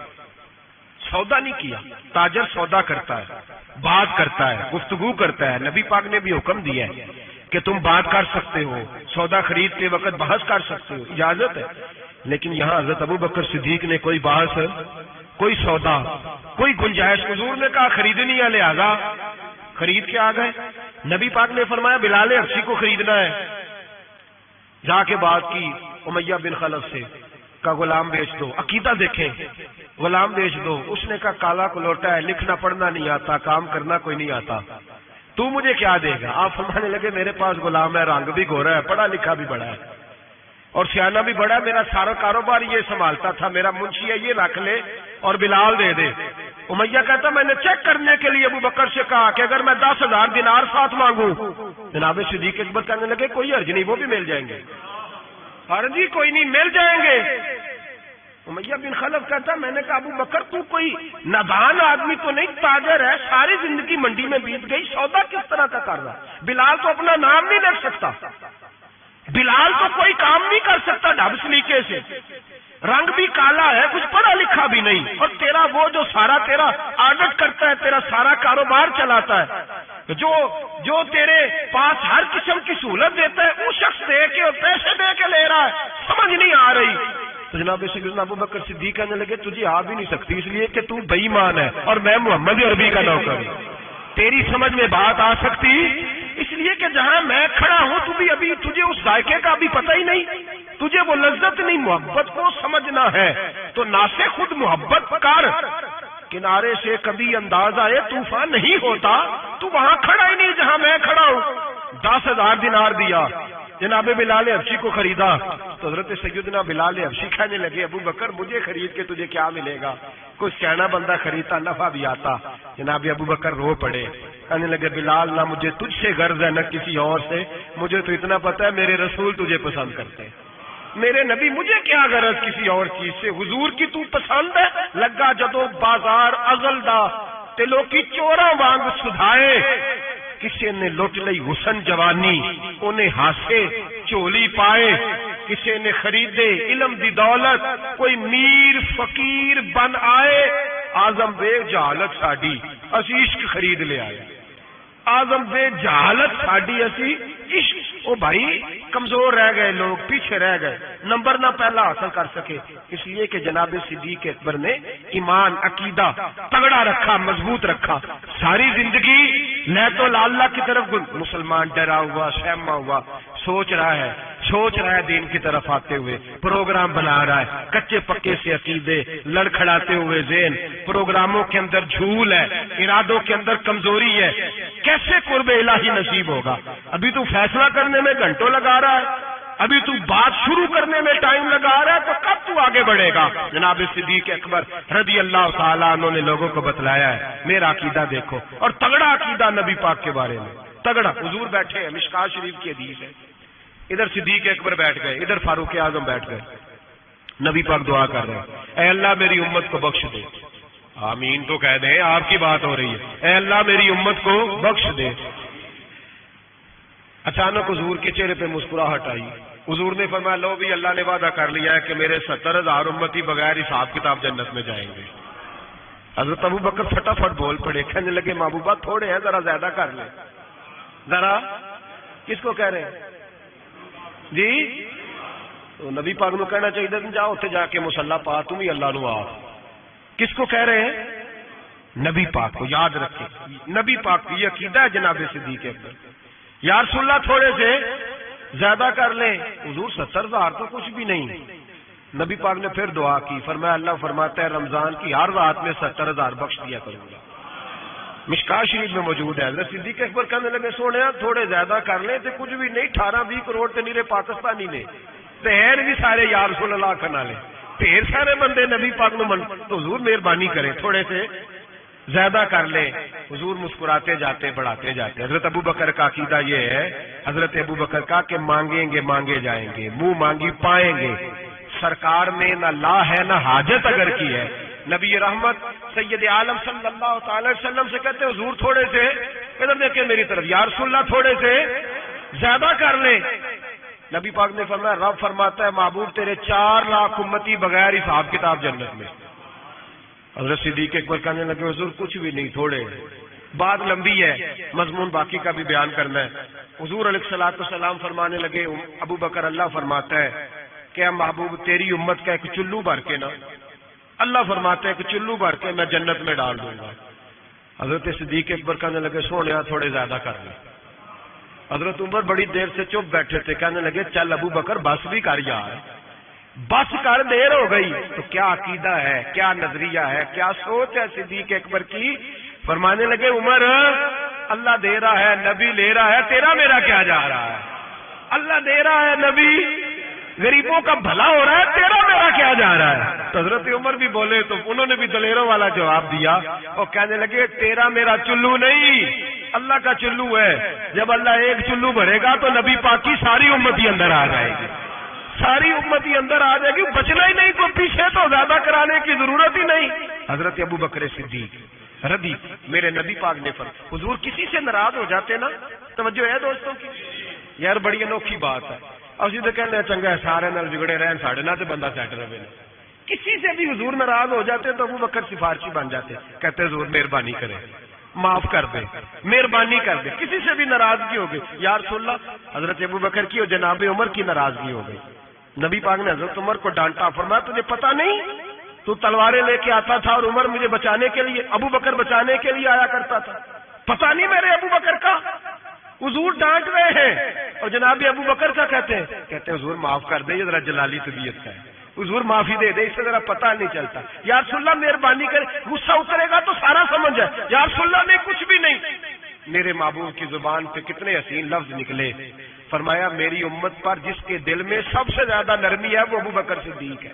سودا نہیں کیا۔ تاجر سودا کرتا ہے، بات کرتا ہے، گفتگو کرتا ہے، نبی پاک نے بھی حکم دیا ہے کہ تم بات کر سکتے ہو، سودا خریدتے وقت بحث کر سکتے ہو، اجازت ہے۔ لیکن یہاں حضرت ابو بکر صدیق نے کوئی بحث، کوئی سودا، کوئی گنجائش، حضور نے کہا خریدنی ہے لہذا خرید کے آ گئے۔ نبی پاک نے فرمایا بلال حبشی کو خریدنا ہے، جا کے بات کی امیہ بن خلف سے، کا غلام بیچ دو۔ عقیدہ دیکھیں، غلام بیچ دو۔ اس نے کہا کالا کلوٹا ہے، لکھنا پڑھنا نہیں آتا، کام کرنا کوئی نہیں آتا، تو مجھے کیا دے گا؟ آپ فرمانے لگے میرے پاس غلام ہے، رنگ بھی گورا ہے، پڑھا لکھا بھی بڑا ہے۔ اور سیانہ بھی بڑا، میرا سارا کاروبار یہ سنبھالتا تھا، میرا منشی ہے یہ رکھ لے اور بلال دے دے۔ امیہ کہتا میں نے چیک کرنے کے لیے ابو بکر سے کہا کہ اگر میں 10,000 دینار ساتھ مانگوں، جناب صدیق اکبر کہنے لگے کوئی حرج نہیں، وہ بھی مل جائیں گے۔ ہاں جی کوئی نہیں، مل جائیں گے۔ امیہ بن خلف کہتا میں نے کہا ابو بکر تو کوئی نادان آدمی تو نہیں، تاجر ہے، ساری زندگی منڈی میں بیت گئی، سودا کس طرح کا کر رہا؟ بلال تو اپنا نام نہیں لکھ سکتا، بلال تو کوئی کام نہیں کر سکتا ڈھب سلیقے سے، رنگ بھی کالا ہے، کچھ پڑھا لکھا بھی نہیں، اور تیرا وہ جو سارا تیرا آڈٹ کرتا ہے، تیرا سارا کاروبار چلاتا ہے، جو تیرے پاس ہر قسم کی سہولت دیتا ہے، وہ شخص دے کے اور پیسے دے کے لے رہا ہے، سمجھ نہیں آ رہی۔ تو جناب سیدنا ابو بکر صدیق کہنے لگے تجھے آ بھی نہیں سکتی، اس لیے کہ تو بے ایمان ہے اور میں محمد عربی کا نوکر ہوں، تیری سمجھ میں بات آ سکتی، اس لیے کہ جہاں میں کھڑا ہوں تو بھی ابھی تجھے اس ذائقے کا بھی پتہ ہی نہیں، تجھے وہ لذت نہیں، محبت کو سمجھنا ہے تو نہ سے خود محبت کر، کنارے سے کبھی انداز آئے طوفان نہیں ہوتا، تو وہاں کھڑا ہی نہیں جہاں میں کھڑا ہوں۔ 10,000 دینار دیا، جناب بلال حبشی کو خریدا، تو حضرت سیدنا بلال حبشی کہنے لگے ابو بکر مجھے خرید کے تجھے کیا ملے گا، کوئی سیاح بندہ خریدتا نفع بھی آتا۔ جناب ابو بکر رو پڑے، کہنے لگے بلال نہ مجھے تجھ سے غرض ہے نہ کسی اور سے، مجھے تو اتنا پتا ہے میرے رسول تجھے پسند کرتے ہیں، میرے نبی، مجھے کیا غرض کسی اور چیز سے، حضور کی تو پسند ہے۔ لگا جدو بازار ازل دا تے لوکی چوراں وانگ سدھائے، کسی نے لٹ لئی حسن جوانی انہیں ہاسے چولی پائے، کسی نے خریدے علم دی دولت کوئی میر فقیر بن آئے، آزم بے جہالت ساڈی اسی عشق خرید لے آئے، آزم بے جہالت ساڈی اسی عشق۔ او بھائی کمزور رہ گئے لوگ، پیچھے رہ گئے، نمبر نہ پہلا حاصل کر سکے، اس لیے کہ جناب صدیق اکبر نے ایمان عقیدہ تگڑا رکھا، مضبوط رکھا، ساری زندگی نیت و اللہ کی طرف مسلمان ڈرا ہوا سہما ہوا سوچ رہا ہے دین کی طرف آتے ہوئے، پروگرام بنا رہا ہے، کچے پکے سے عقیدے لڑکھڑاتے ہوئے ذہن، پروگراموں کے اندر جھول ہے، ارادوں کے اندر کمزوری ہے، کیسے قرب الہی نصیب ہوگا؟ ابھی تو فیصلہ کرنے میں گھنٹوں لگا رہا ہے، ابھی تو بات شروع کرنے میں ٹائم لگا رہا ہے، تو کب تو آگے بڑھے گا؟ جناب صدیق اکبر رضی اللہ تعالیٰ عنہ نے لوگوں کو بتلایا ہے میرا عقیدہ دیکھو، اور تگڑا عقیدہ نبی پاک کے بارے میں، تگڑا۔ حضور بیٹھے ہیں، مشکات شریف کی حدیث ہے، ادھر صدیق اکبر بیٹھ گئے، ادھر فاروق اعظم بیٹھ گئے، نبی پاک دعا کر رہے ہیں اے اللہ میری امت کو بخش دے، آمین تو کہہ دیں، آپ کی بات ہو رہی ہے، اے اللہ میری امت کو بخش دے۔ اچانک حضور کے چہرے پہ مسکراہٹ آئی، حضور نے فرمایا لو بھی اللہ نے وعدہ کر لیا ہے کہ میرے 70,000 امتی بغیر حساب کتاب جنت میں جائیں گے۔ حضرت ابو بکر فٹافٹ بول پڑے، کہنے لگے محبوبہ تھوڑے ہیں، ذرا زیادہ کر لیں، ذرا کس کو کہہ رہے ہیں جی؟ تو نبی پاک نو کہنا چاہیے تھا جاؤ اتنے جا کے مصلا پا تم ہی اللہ نو آ۔ کس کو کہہ رہے ہیں؟ نبی پاک کو، یاد رکھیں نبی پاک کی یہ عقیدہ ہے جناب صدیق اکبر۔ یا رسول اللہ تھوڑے سے زیادہ کر لیں، حضور 70,000 تو کچھ بھی نہیں۔ نبی پاک نے پھر دعا کی، فرمایا اللہ فرماتا ہے رمضان کی ہر رات میں 70,000 بخش دیا کروں گا، مشکات شریف میں موجود ہے۔ حضرت صدیق اکبر کہنے لگے سونے تھوڑے زیادہ کر لیں تو کچھ بھی نہیں، 18-20 کروڑ تے نیرے پاکستانی نے تہر بھی سارے یا رسول اللہ کھنا لے، ڈھیر سارے بندے نبی پاک نو من، تو حضور مہربانی کرے تھوڑے سے زیادہ کر لیں۔ حضور مسکراتے جاتے بڑھاتے جاتے۔ حضرت ابو بکر کا عقیدہ یہ ہے، حضرت ابو بکر کا کہ مانگیں گے مانگے جائیں گے، منہ مانگی پائیں گے، سرکار نے نہ لا ہے نہ حاجت اگر کی ہے۔ نبی رحمت سید عالم صلی اللہ تعالی وسلم سے کہتے حضور تھوڑے سے ادھر دیکھیں میری طرف، یا رسول اللہ تھوڑے سے زیادہ کر لیں۔ نبی پاک نے فرمایا رب فرماتا ہے محبوب تیرے 4 لاکھ امتی بغیر حساب کتاب جنت میں۔ حضرت صدیق اکبر کہنے لگے حضور کچھ بھی نہیں، تھوڑے۔ بات لمبی ہے، مضمون باقی کا بھی بیان کرنا ہے۔ حضور علیہ الصلوۃ والسلام فرمانے لگے ابو بکر اللہ فرماتا ہے کہ محبوب تیری امت کا ایک چلو بھر کے نا، اللہ فرماتا ہے کہ چلو بھر کے میں جنت میں ڈال دوں گا۔ حضرت صدیق اکبر کہنے لگے سونے تھوڑے زیادہ کر لیں۔ حضرت عمر بڑی دیر سے چپ بیٹھے تھے، کہنے لگے چل ابو بکر بس بھی کر یار، بس کر، دیر ہو گئی۔ تو کیا عقیدہ ہے، کیا نظریہ ہے، کیا سوچ ہے صدیق اکبر کی؟ فرمانے لگے عمر اللہ دے رہا ہے، نبی لے رہا ہے، تیرا میرا کیا جا رہا ہے؟ اللہ دے رہا ہے، نبی غریبوں کا بھلا ہو رہا ہے، تیرا میرا کیا جا رہا ہے؟ تو حضرت عمر بھی بولے تو انہوں نے بھی دلیروں والا جواب دیا اور کہنے لگے تیرا میرا چلو نہیں، اللہ کا چلو ہے۔ جب اللہ ایک چلو بھرے گا تو نبی پاک کی ساری امت ہی اندر آ جائے گی، ساری امت ہی اندر آ جائے گی، بچنا ہی نہیں، تو پیچھے تو زیادہ کرانے کی ضرورت ہی نہیں۔ حضرت ابو بکر صدیق رضی میرے نبی پاک نے فرمایا، حضور کسی سے ناراض ہو جاتے نا، توجہ ہے دوستوں کی، یار بڑی انوکھی بات ہے، اور اسی تو کہنے چنگا ہے سارے نال جگڑے رہن ساڑھے نہ تے بندہ سیٹ رہے، کسی سے بھی حضور ناراض ہو جاتے تو ابو بکر سفارشی بن جاتے، کہتے حضور مہربانی کرے، معاف کر دے، مہربانی کر دے، کسی سے بھی ناراضگی ہو گئی، یا رسول اللہ حضرت ابو بکر کی اور جناب عمر کی ناراضگی ہو گئی، نبی پاک نے حضرت عمر کو ڈانٹا، فرمایا تجھے پتا نہیں تو تلواریں لے کے آتا تھا اور عمر مجھے بچانے کے لیے، ابو بکر بچانے کے لیے آیا کرتا تھا، پتا نہیں میرے ابو بکر کا؟ حضور ڈانٹ رہے ہیں اور جناب ابو بکر کا کہتے ہیں حضور معاف کر دے، یہ ذرا جلالی طبیعت کا ہے، حضور معافی دے دے، اس سے ذرا پتہ نہیں چلتا، یا رسول اللہ مہربانی کرے، غصہ اترے گا تو سارا سمجھ جائے، یا رسول اللہ نے کچھ بھی نہیں۔ میرے محبوب کی زبان پہ کتنے حسین لفظ نکلے، فرمایا میری امت پر جس کے دل میں سب سے زیادہ نرمی ہے وہ ابو بکر صدیق ہے،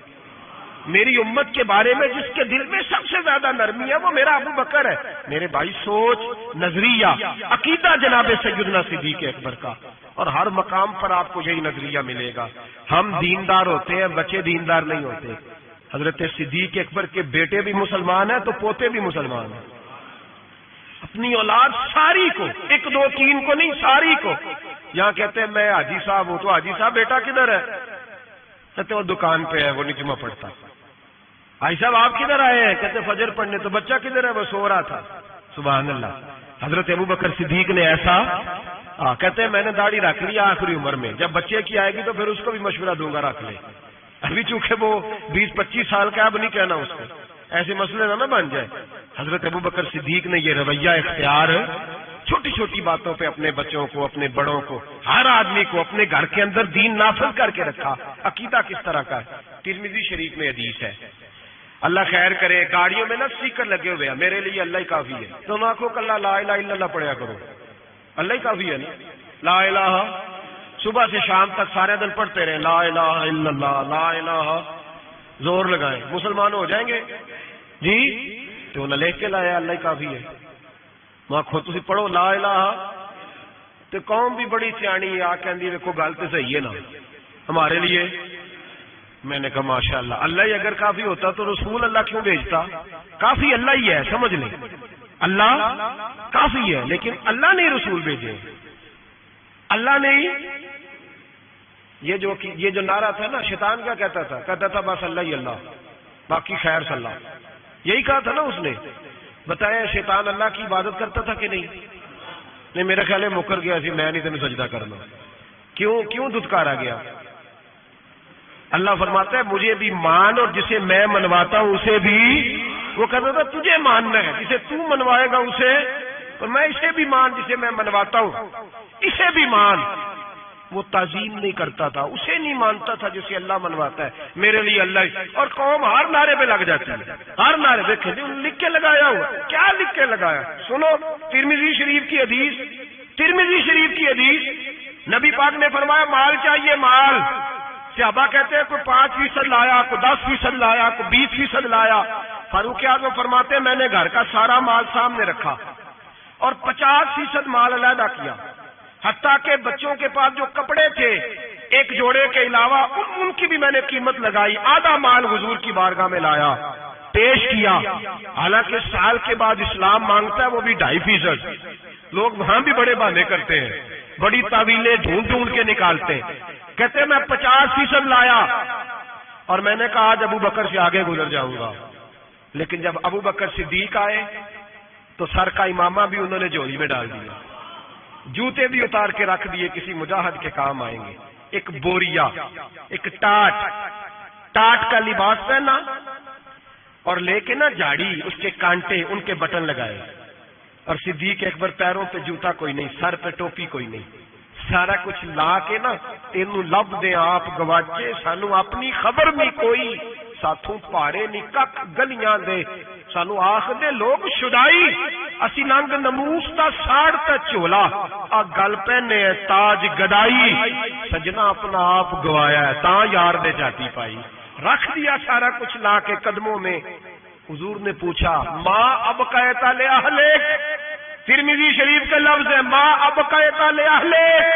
میری امت کے بارے میں جس کے دل میں سب سے زیادہ نرمی ہے وہ میرا ابو بکر ہے۔ میرے بھائی سوچ، نظریہ، عقیدہ جناب سیدنا صدیق اکبر کا، اور ہر مقام پر آپ کو یہی نظریہ ملے گا۔ ہم دیندار ہوتے ہیں، بچے دیندار نہیں ہوتے۔ حضرت صدیق اکبر کے بیٹے بھی مسلمان ہیں تو پوتے بھی مسلمان ہیں، اپنی اولاد ساری کو، ایک دو تین کو نہیں، ساری کو۔ یہاں کہتے ہیں میں حاجی صاحب ہوں، تو حاجی صاحب بیٹا کدھر ہے؟ کہتے وہ دکان پہ ہے، وہ نہیں جمعہ پڑھتا۔ حاجی صاحب آپ کدھر آئے ہیں؟ کہتے فجر پڑھنے۔ تو بچہ کدھر ہے؟ وہ سو رہا تھا۔ سبحان اللہ۔ حضرت ابو بکر صدیق نے ایسا کہتے ہیں میں نے داڑھی رکھ لی آخری عمر میں، جب بچے کی آئے گی تو پھر اس کو بھی مشورہ دوں گا رکھ لے، ابھی چونکہ وہ 20-25 سال کا، اب نہیں کہنا اس کو، ایسے مسئلے نہ بن جائے۔ حضرت ابو بکر صدیق نے یہ رویہ اختیار چھوٹی چھوٹی باتوں پہ اپنے بچوں کو، اپنے بڑوں کو، ہر آدمی کو اپنے گھر کے اندر دین نافذ کر کے رکھا۔ عقیدہ کس طرح کا ہے؟ ترمذی شریف میں حدیث ہے، اللہ خیر کرے، گاڑیوں میں نا اسٹیکر لگے ہوئے ہیں میرے لیے اللہ ہی کافی ہے، تم آنکھوں کہ اللہ لا الہ الا اللہ پڑھیا کرو، اللہ ہی کافی ہے نا، لا الہ، صبح سے شام تک سارے دن پڑھتے رہے لا الہ الا اللہ، لا الہ، زور لگائیں، مسلمان ہو جائیں گے جی؟ تو انہیں لکھ کے لایا اللہ ہی کافی ہے، وہاں خود تسی پڑھو لا الہ، تو قوم بھی بڑی سیانی آ کہ دیکھو گل تو صحیح ہے نا ہمارے لیے۔ میں نے کہا ماشاءاللہ، اللہ ہی اگر کافی ہوتا تو رسول اللہ کیوں بھیجتا؟ کافی اللہ ہی ہے، سمجھ لیں، اللہ کافی ہے، لیکن اللہ نے رسول بھیجے، اللہ نے یہ جو نعرہ تھا نا، شیطان کیا کہتا تھا؟ کہتا تھا بس اللہ ہی اللہ، باقی خیر صلی اللہ، یہی کہا تھا نا اس نے۔ بتایا شیطان اللہ کی عبادت کرتا تھا کہ نہیں میرا خیال ہے مکر گیا سی، میں نہیں تمہیں سجدہ کرنا، کیوں دھتکارا گیا؟ اللہ فرماتا ہے مجھے بھی مان، اور جسے میں منواتا ہوں اسے بھی، وہ کہتا تھا تجھے ماننا ہے، جسے تو منوائے گا اسے، اور میں اسے بھی مان جسے میں منواتا ہوں، اسے بھی مان۔ وہ تعظیم نہیں کرتا تھا، اسے نہیں مانتا تھا جسے اللہ منواتا ہے، میرے لیے اللہ ہی۔ اور قوم ہر نعرے پہ لگ جاتی ہے، ہر نعرے، دیکھیں لکھ کے لگایا ہوا، کیا لکھ کے لگایا؟ سنو ترمذی شریف کی حدیث، ترمذی شریف کی حدیث، نبی پاک نے فرمایا مال چاہیے، مال۔ صحابہ کہتے ہیں کوئی 5% لایا، کوئی 10% لایا، کوئی 20% لایا۔ فاروق اعظم فرماتے ہیں میں نے گھر کا سارا مال سامنے رکھا اور 50% مال علیحدہ کیا، حتیٰ کہ بچوں کے پاس جو کپڑے تھے ایک جوڑے کے علاوہ ان کی بھی میں نے قیمت لگائی، آدھا مال حضور کی بارگاہ میں لایا، پیش کیا۔ حالانکہ سال کے بعد اسلام مانگتا ہے وہ بھی 2.5%، لوگ وہاں بھی بڑے بہانے کرتے ہیں، بڑی تعویلیں ڈھونڈ کے نکالتے ہیں۔ کہتے ہیں میں 50% لایا، اور میں نے کہا آج ابو بکر سے آگے گزر جاؤں گا، لیکن جب ابو بکر صدیق آئے تو سر کا امامہ بھی انہوں نے جھولی میں ڈال دیا، جوتے بھی اتار کے رکھ دیے، کسی مجاہد کے کام آئیں گے۔ ایک بوریا، ایک ٹاٹ کا لباس پہنا، اور لے کے نا جھاڑی، اس کے کانٹے، ان کے بٹن لگائے، اور صدیق اکبر پیروں پہ جوتا کوئی نہیں، سر پہ ٹوپی کوئی نہیں، سارا کچھ لا کے نا تینوں لب دے آپ گواچے، سانو اپنی خبر نہیں کوئی، ساتھوں پارے نہیں کک گلیاں دے، سانو آخ دے لوگ شدائی، اسی ننگ نموس دا ساڑ تے چولا آ گل پہنے تاج گدائی سجنا اپنا آپ گوایا ہے تاں یار دے جاتی پائی رکھ دیا سارا کچھ لا کے قدموں میں حضور نے پوچھا ماں اب قیتا لے اہلک ترمذی شریف کے لفظ ہے ماں اب قیتا لے اہلک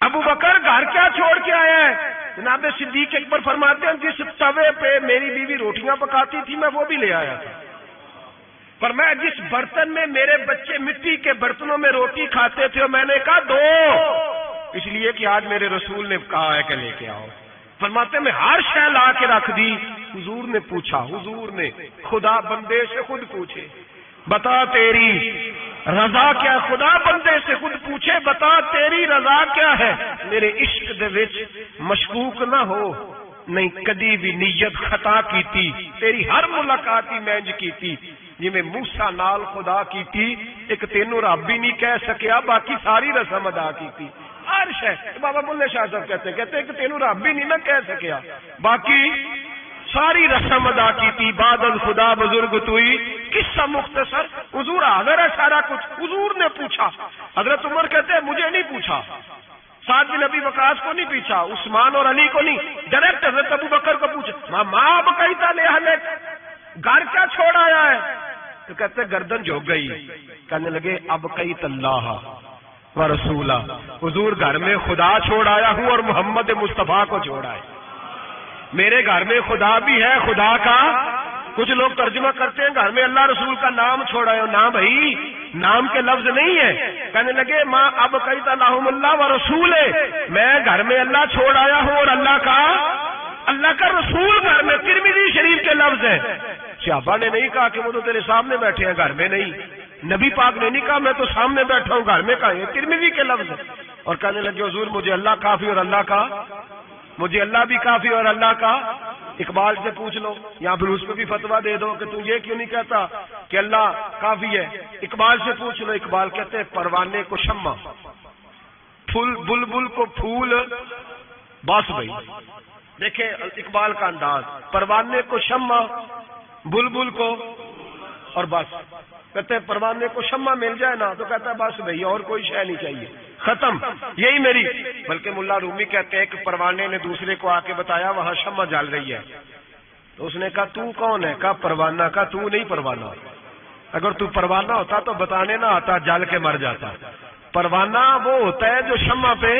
ابو بکر گھر کیا چھوڑ کے آیا ہے جناب صدیق اکبر فرماتے ہیں جس توے پہ میری بیوی روٹیاں پکاتی تھی میں وہ بھی لے آیا تھا پر میں جس برتن میں میرے بچے مٹی کے برتنوں میں روٹی کھاتے تھے میں نے کہا دو اس لیے کہ آج میرے رسول نے کہا ہے کہ لے کے آؤ فرماتے میں ہر شے لا کے رکھ دی حضور نے پوچھا حضور نے خدا بندے سے خود پوچھے بتا تیری رضا کیا خدا بندے سے خود پوچھے بتا تیری رضا کیا ہے میرے عشق دے وچ مشکوک نہ ہو نہیں کدی بھی نیت خطا کیتی تیری ہر ملاقات ہی مینج کیتی جی میں موسیٰ نال خدا کیتی ایک تینوں رب بھی نہیں کہہ سکیا باقی ساری رسم ادا کیتی ہر شے بابا بلے شاہ صاحب کہتے ہیں کہ تینوں رب بھی نہیں نہ کہہ سکیا باقی ساری رسم ادا کی تھی بادل خدا بزرگ توئی قصہ مختصر حضور حاضر ہے سارا کچھ حضور نے پوچھا حضرت عمر کہتے ہیں مجھے نہیں پوچھا سعد بن ابی وقاص کو نہیں پوچھا عثمان اور علی کو نہیں ڈائریکٹ حضرت ابو بکر کو پوچھا ماں اب قیتا لے اہلک گھر کیا چھوڑ آیا ہے تو کہتے ہیں گردن جھک گئی کہنے لگے اب قیت اللہ و رسولہ حضور گھر میں خدا چھوڑ آیا ہوں اور محمد مصطفیٰ کو چھوڑا ہے میرے گھر میں خدا بھی ہے خدا کا کچھ لوگ ترجمہ کرتے ہیں گھر میں اللہ رسول کا نام چھوڑا ہے نام بھائی نام کے لفظ نہیں ہے کہنے لگے ماں اب قیت اللہم اللہ و رسول میں گھر میں اللہ چھوڑ آیا ہوں اور اللہ کا رسول گھر میں ترمذی شریف کے لفظ ہے صحابہ نے نہیں کہا کہ وہ تو تیرے سامنے بیٹھے ہیں گھر میں نہیں نبی پاک نے نہیں کہا میں تو سامنے بیٹھا ہوں گھر میں کہا یہ ترمذی کے لفظ اور کہنے لگے حضور مجھے اللہ کافی اور اللہ کا مجھے اللہ بھی کافی اور اللہ کا اقبال سے پوچھ لو یا پھر اس پہ بھی فتویٰ دے دو کہ تم یہ کیوں نہیں کہتا کہ اللہ کافی ہے اقبال سے پوچھ لو اقبال کہتے ہیں پروانے کو شمع پھول بلبل کو پھول بس بھائی دیکھیں اقبال کا انداز پروانے کو شمع بلبل کو اور بس کہتے ہیں پروانے کو شمع مل جائے نا تو کہتا ہے بس بھائی اور کوئی شے نہیں چاہیے ختم یہی میری بلکہ ملا رومی کہتے ہیں کہ پروانے نے دوسرے کو آ کے بتایا وہاں شمع جل رہی ہے تو اس نے کہا تو کون ہے کہا پروانہ کا تو نہیں پروانہ اگر تو پروانہ ہوتا تو بتانے نہ آتا جل کے مر جاتا پروانہ وہ ہوتا ہے جو شمع پہ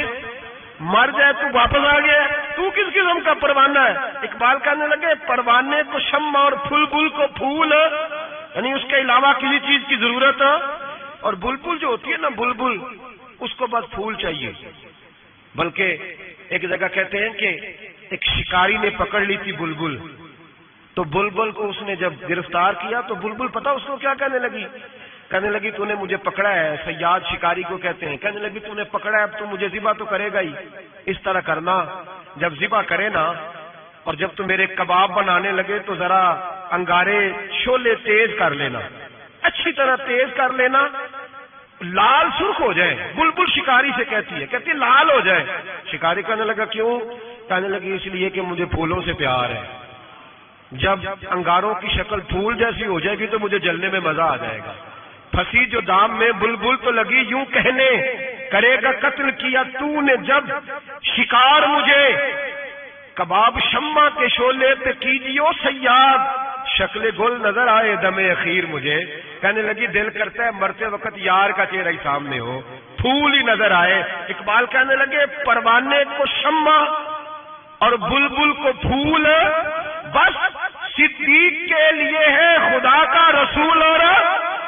مر جائے تو واپس آ گیا تو کس قسم کا پروانہ ہے اقبال کہنے لگے پروانے کو شمع اور پھول بل کو پھول یعنی اس کے علاوہ کسی چیز کی ضرورت اور بلبل جو ہوتی ہے نا بلبل اس کو بس پھول چاہیے بلکہ ایک جگہ کہتے ہیں کہ ایک شکاری نے پکڑ لی تھی بلبل تو بلبل کو اس نے جب گرفتار کیا تو بلبل پتا اس کو کیا کہنے لگی تو نے مجھے پکڑا ہے صیاد شکاری کو کہتے ہیں کہنے لگی تو نے پکڑا ہے اب تو مجھے ذبح تو کرے گا ہی اس طرح کرنا جب ذبح کرے نا اور جب تو میرے کباب بنانے لگے تو ذرا انگارے شولے تیز کر لینا اچھی طرح تیز کر لینا لال سرخ ہو جائے بلبل شکاری سے کہتی ہے لال ہو جائے شکاری کہنے لگا کیوں کہنے لگی اس لیے کہ مجھے پھولوں سے پیار ہے جب انگاروں کی شکل پھول جیسی ہو جائے گی تو مجھے جلنے میں مزہ آ جائے گا پھنسی جو دام میں بلبل تو لگی یوں کہنے کرے گا قتل کیا تو نے جب شکار مجھے کباب شمع کے شولے پہ کیجیو سیاد شکل گل نظر آئے دم اخیر مجھے کہنے لگی دل کرتا ہے مرتے وقت یار کا چہرہ ہی سامنے ہو پھول ہی نظر آئے اقبال کہنے لگے پروانے کو شمع اور بلبل کو پھول بس صدیق کے لیے ہے خدا کا رسول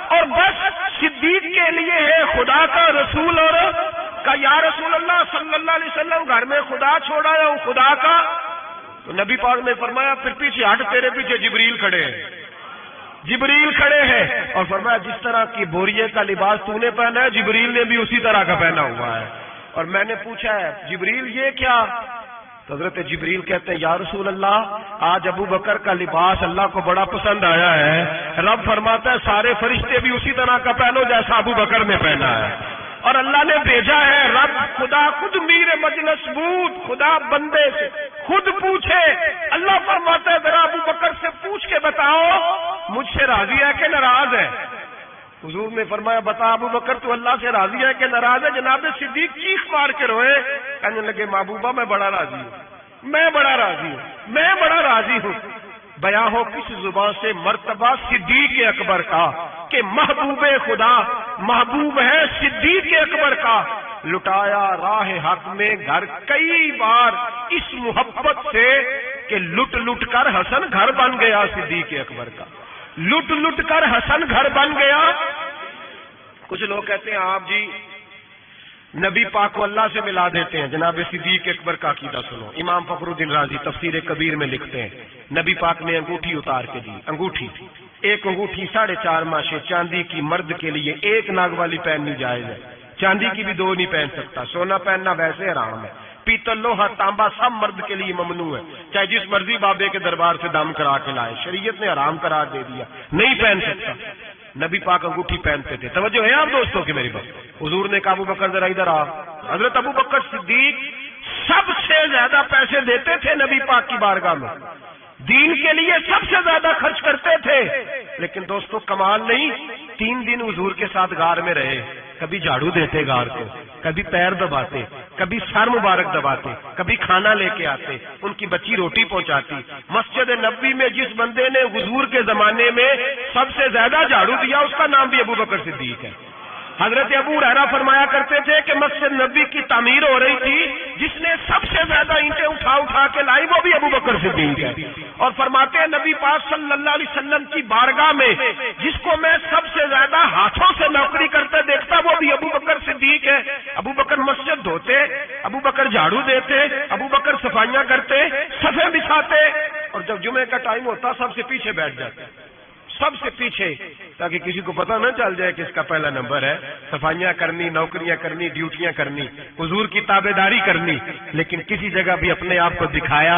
اور بس صدیق کے لیے ہے خدا کا رسول اور کا یا رسول اللہ صلی اللہ علیہ وسلم گھر میں خدا چھوڑا ہے خدا کا تو نبی پاک نے فرمایا پھر پیچھے ہٹ تیرے پیچھے جبریل کھڑے ہیں اور فرمایا جس طرح کی بوریے کا لباس تو نے پہنا ہے جبریل نے بھی اسی طرح کا پہنا ہوا ہے اور میں نے پوچھا ہے جبریل یہ کیا تو حضرت جبریل کہتے ہیں یا رسول اللہ آج ابو بکر کا لباس اللہ کو بڑا پسند آیا ہے رب فرماتا ہے سارے فرشتے بھی اسی طرح کا پہنو جیسا ابو بکر نے پہنا ہے اور اللہ نے بھیجا ہے رب خدا خود میر مجلس بود خدا بندے سے خود پوچھے اللہ فرماتا ہے ذرا ابو بکر سے پوچھ کے بتاؤ مجھ سے راضی ہے کہ ناراض ہے؟ حضور نے فرمایا بتا ابو بکر تو اللہ سے راضی ہے کہ ناراض ہے؟ جناب صدیق چیخ مار کے روئے، کہنے لگے محبوبہ میں بڑا راضی ہوں، میں بڑا راضی ہوں، میں بڑا راضی ہوں۔ بیان ہو کس زبان سے مرتبہ صدیق اکبر کا کہ محبوب خدا محبوب ہے صدیق اکبر کا، لٹایا راہ حق میں گھر کئی بار اس محبت سے کہ لٹ لٹ کر حسن گھر بن گیا صدیق اکبر کا، لٹ لٹ کر حسن گھر بن گیا۔ کچھ لوگ کہتے ہیں آپ جی نبی پاک کو اللہ سے ملا دیتے ہیں، جناب صدیق اکبر کا عقیدہ سنو۔ امام فخر الدین رازی تفسیر کبیر میں لکھتے ہیں نبی پاک نے انگوٹھی اتار کے دی، انگوٹھی ایک انگوٹھی 4.5 ماشے چاندی کی، مرد کے لیے ایک ناگ والی پہننی جائز ہے، چاندی کی بھی 2 نہیں پہن سکتا، سونا پہننا ویسے حرام ہے، پیتل لوہا تانبا سب مرد کے لیے ممنوع ہے، چاہے جس مرضی بابے کے دربار سے دم کرا کے لائے، شریعت نے حرام قرار دے دیا، نہیں پہن سکتا۔ نبی پاک انگوٹھی پہنتے تھے، توجہ ہے آپ دوستوں کی میری بات۔ حضور نے کہا ابو بکر ذرا ادھر آ، حضرت ابو بکر صدیق سب سے زیادہ پیسے دیتے تھے نبی پاک کی بارگاہ میں، دین کے لیے سب سے زیادہ خرچ کرتے تھے، لیکن دوستوں کمال نہیں، 3 دن حضور کے ساتھ غار میں رہے، کبھی جھاڑو دیتے غار کو، کبھی پیر دباتے، کبھی سر مبارک دباتے، کبھی کھانا لے کے آتے، ان کی بچی روٹی پہنچاتی۔ مسجد نبوی میں جس بندے نے حضور کے زمانے میں سب سے زیادہ جھاڑو دیا اس کا نام بھی ابو بکر صدیق ہے۔ حضرت ابو ہریرہ فرمایا کرتے تھے کہ مسجد نبوی کی تعمیر ہو رہی تھی، جس نے سب سے زیادہ اینٹیں اٹھا اٹھا کے لائی وہ بھی ابو بکر صدیق ہے، اور فرماتے ہیں نبی پاک صلی اللہ علیہ وسلم کی بارگاہ میں جس کو میں سب سے زیادہ ہاتھوں سے نوکری کرتے دیکھتا وہ بھی ابو بکر صدیق ہے۔ ابو بکر مسجد دھوتے، ابو بکر جھاڑو دیتے، ابو بکر صفائیاں کرتے، صفیں بچھاتے، اور جب جمعے کا ٹائم ہوتا سب سے پیچھے بیٹھ جاتے، سب سے پیچھے، تاکہ کسی کو پتہ نہ چل جائے کہ اس کا پہلا نمبر ہے، صفائیاں کرنی، نوکریاں کرنی، ڈیوٹیاں کرنی، حضور کی تابعداری کرنی، لیکن کسی جگہ بھی اپنے آپ کو دکھایا،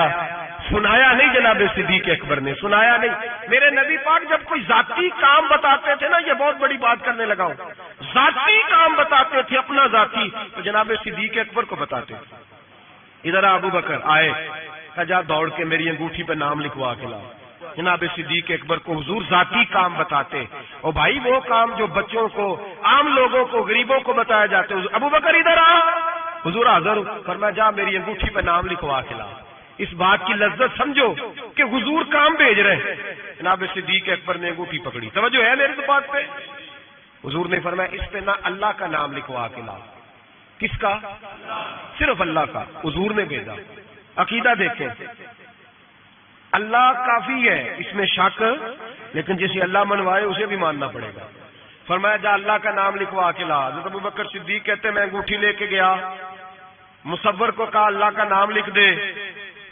سنایا نہیں۔ جناب صدیق اکبر نے سنایا نہیں۔ میرے نبی پاک جب کوئی ذاتی کام بتاتے تھے نا، یہ بہت بڑی بات کرنے لگا ہوں، ذاتی کام بتاتے تھے اپنا ذاتی، تو جناب صدیق اکبر کو بتاتے تھے۔ ادھر ابو بکر آئے، کہا جا دوڑ کے میری انگوٹھی پہ نام لکھوا کے لاؤ۔ جناب صدیق اکبر کو حضور ذاتی کام بتاتے، اور بھائی وہ کام جو بچوں کو، عام لوگوں کو، غریبوں کو بتایا جاتے، ابو بکر ادھر آ، حضور حاضر، فرمایا جا میری انگوٹھی پہ نام لکھوا کے لا۔ اس بات کی لذت سمجھو کہ حضور کام بھیج رہے ہیں۔ جناب صدیق اکبر نے انگوٹھی پکڑی، توجہ ہے میری بات پہ؟ حضور نے فرمایا اس پہ نہ اللہ کا نام لکھوا کے لا۔ کس کا؟ صرف اللہ کا، حضور نے بھیجا۔ عقیدہ دیکھیں، اللہ کافی ہے، اس میں شک، لیکن جسے اللہ منوائے اسے بھی ماننا پڑے گا۔ فرمایا جا اللہ کا نام لکھوا کے لا۔ حضرت ابو بکر صدیق کہتے ہیں میں انگوٹھی لے کے گیا، مصور کو کہا اللہ کا نام لکھ دے،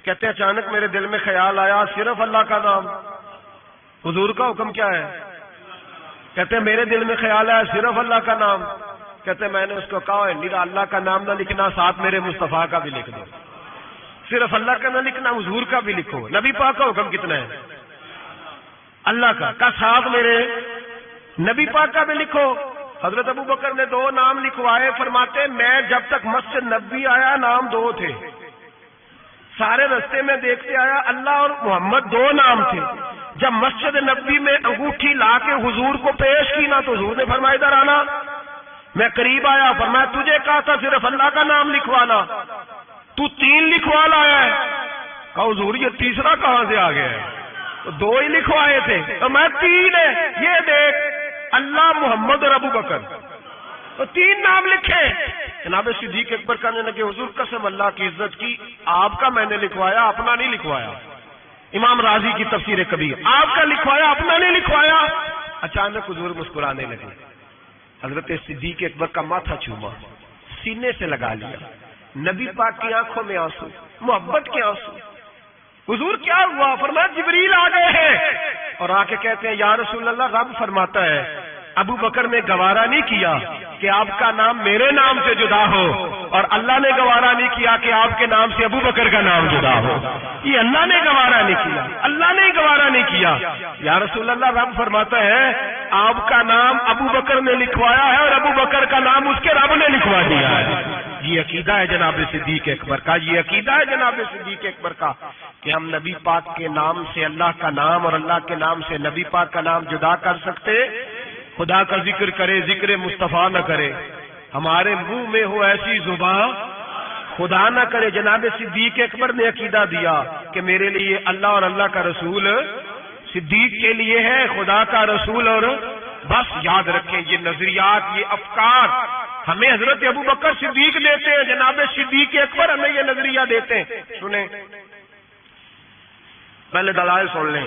کہتے ہیں اچانک میرے دل میں خیال آیا صرف اللہ کا نام، حضور کا حکم کیا ہے؟ کہتے ہیں میرے دل میں خیال آیا صرف اللہ کا نام، کہتے ہیں میں نے اس کو کہا میرا اللہ کا نام نہ لکھنا، ساتھ میرے مصطفیٰ کا بھی لکھ دو، صرف اللہ کا نہ لکھنا، حضور کا بھی لکھو۔ نبی پاک کا حکم کتنا ہے؟ اللہ کا ساتھ میرے نبی پاک کا بھی لکھو۔ حضرت ابو بکر نے 2 نام لکھوائے، فرماتے میں جب تک مسجد نبوی آیا نام 2 تھے، سارے رستے میں دیکھتے آیا اللہ اور محمد 2 نام تھے۔ جب مسجد نبوی میں انگوٹھی لا کے حضور کو پیش کی نا تو حضور نے فرمایا ادھر آنا، میں قریب آیا، فرمایا تجھے کہا تھا صرف اللہ کا نام لکھوانا، تو 3 لکھوا لایا ہے۔ کہا حضور یہ تیسرا کہاں سے آ گیا ہے؟ تو 2 ہی لکھوائے تھے، تو میں 3 ہے، یہ دیکھ اللہ محمد اور ابو بکر، تو 3 نام لکھے۔ جناب صدیق اکبر کہنے لگے حضور قسم اللہ کی عزت کی، آپ کا میں نے لکھوایا، اپنا نہیں لکھوایا۔ امام راضی کی تفسیر کبیر، آپ کا لکھوایا، اپنا نہیں لکھوایا۔ اچانک حضور مسکرانے لگے، حضرت صدیق اکبر کا ماتھا چوما، سینے سے لگا لیا، نبی پاک کی آنکھوں میں آنسو، محبت کے آنسو۔ حضور کیا ہوا؟ فرمایا جبریل آ گئے ہیں، اور آ کے کہتے ہیں یا رسول اللہ رب فرماتا ہے ابو بکر نے گوارا نہیں کیا کہ آپ کا نام میرے نام سے جدا ہو، اور اللہ نے گوارا نہیں کیا کہ آپ کے نام سے ابو بکر کا نام جدا ہو۔ یہ اللہ نے گوارا نہیں کیا، اللہ نے گوارا نہیں کیا۔ یا رسول اللہ رب فرماتا ہے آپ کا نام ابو بکر نے لکھوایا ہے، اور ابو بکر کا نام اس کے رب نے لکھوا دیا ہے۔ یہ عقیدہ ہے جناب صدیق اکبر کا، یہ عقیدہ ہے جناب صدیق اکبر کا کہ ہم نبی پاک کے نام سے اللہ کا نام اور اللہ کے نام سے نبی پاک کا نام جدا کر سکتے؟ خدا کا ذکر کرے، ذکر مصطفیٰ نہ کرے، ہمارے منہ میں ہو ایسی زبان خدا نہ کرے۔ جناب صدیق اکبر نے عقیدہ دیا کہ میرے لیے اللہ اور اللہ کا رسول، صدیق کے لیے ہے خدا کا رسول، اور بس یاد رکھیں یہ نظریات، یہ افکار ہمیں حضرت ابو بکر صدیق دیتے ہیں، جناب صدیق اکبر ہمیں یہ نظریہ دیتے ہیں۔ سنیں پہلے دلائل سن لیں،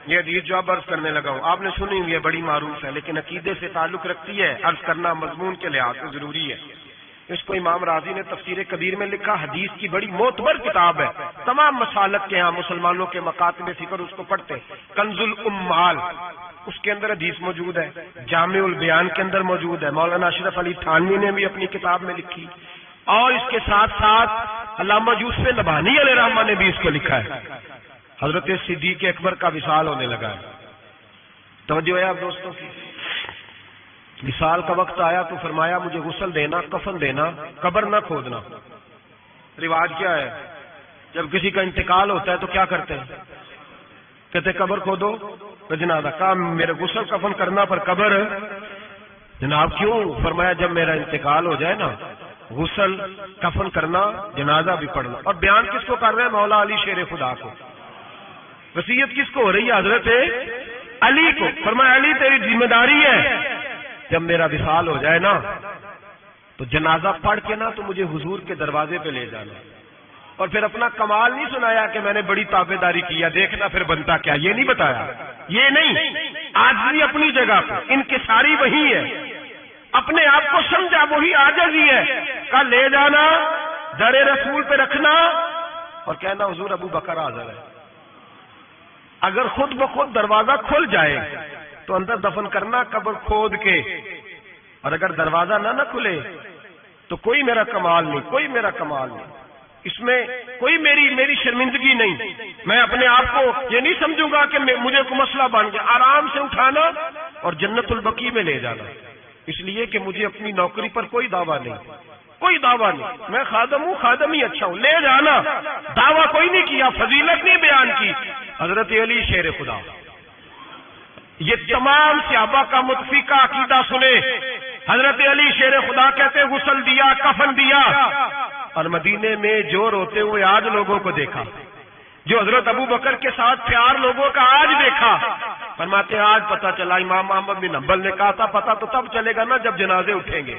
یہ حدیث جو اب عرض کرنے لگا ہوں آپ نے سنی ہوئی ہے، بڑی معروف ہے، لیکن عقیدے سے تعلق رکھتی ہے، عرض کرنا مضمون کے لحاظ سے ضروری ہے۔ اس کو امام راضی نے تفسیر کبیر میں لکھا، حدیث کی بڑی معتبر کتاب ہے، تمام مسالک کے ہاں مسلمانوں کے مکاتب فکر اس کو پڑھتے، کنز الامال اس کے اندر حدیث موجود ہے، جامع البیان کے اندر موجود ہے، مولانا اشرف علی تھانوی نے بھی اپنی کتاب میں لکھی، اور اس کے ساتھ ساتھ علامہ یوسف نبہانی علیہ رحمہ نے بھی اس کو لکھا ہے۔ حضرت صدیق اکبر کا وصال ہونے لگا ہے، توجہ ہے آپ دوستوں کی، وصال کا وقت آیا تو فرمایا مجھے غسل دینا، کفن دینا، قبر نہ کھودنا۔ رواج کیا ہے جب کسی کا انتقال ہوتا ہے تو کیا کرتے ہیں؟ کہتے قبر کھودو، جنازہ کہا میرے غسل کفن کرنا پر قبر، جناب کیوں؟ فرمایا جب میرا انتقال ہو جائے نا غسل کفن کرنا، جنازہ بھی پڑھنا۔ اور بیان کس کو کر رہے ہیں؟ مولا علی شیر خدا کو۔ وصیت کس کو ہو رہی ہے؟ حضرت علی کو۔ فرمایا علی تیری ذمہ داری ہے، جب میرا وصال ہو جائے نا تو جنازہ پڑھ کے نا تو مجھے حضور کے دروازے پہ لے جانا۔ اور پھر اپنا کمال نہیں سنایا کہ میں نے بڑی تابعداری کیا، دیکھنا پھر بنتا کیا، یہ نہیں بتایا، یہ نہیں، آج بھی اپنی جگہ پہ انکساری وہی ہے، اپنے آپ کو سمجھا وہی عاجزی ہے، کا لے جانا، در رسول پہ رکھنا اور کہنا حضور ابو بکر حاضر ہے۔ اگر خود بخود دروازہ کھل جائے تو اندر دفن کرنا قبر کھود کے، اور اگر دروازہ نہ کھلے تو کوئی میرا کمال نہیں، کوئی میرا کمال نہیں، اس میں کوئی میری شرمندگی نہیں، میں اپنے آپ کو یہ نہیں سمجھوں گا کہ مجھے کوئی مسئلہ بن گیا، آرام سے اٹھانا اور جنت البقیع میں لے جانا، اس لیے کہ مجھے اپنی نوکری پر کوئی دعویٰ نہیں، کوئی دعویٰ نہیں، میں خادم ہوں، خادم ہی اچھا ہوں، لے جانا، دعویٰ کوئی نہیں کیا، فضیلت نہیں بیان کی۔ حضرت علی شیر خدا، یہ تمام صحابہ کا متفقہ عقیدہ سنے، حضرت علی شیر خدا کہتے غسل دیا، کفن دیا، اور مدینے میں جو روتے ہوئے آج لوگوں کو دیکھا، جو حضرت ابو بکر کے ساتھ پیار لوگوں کا آج دیکھا، فرماتے ہیں آج پتہ چلا، امام احمد بن حنبل نے کہا تھا پتہ تو تب چلے گا نا جب جنازے اٹھیں گے،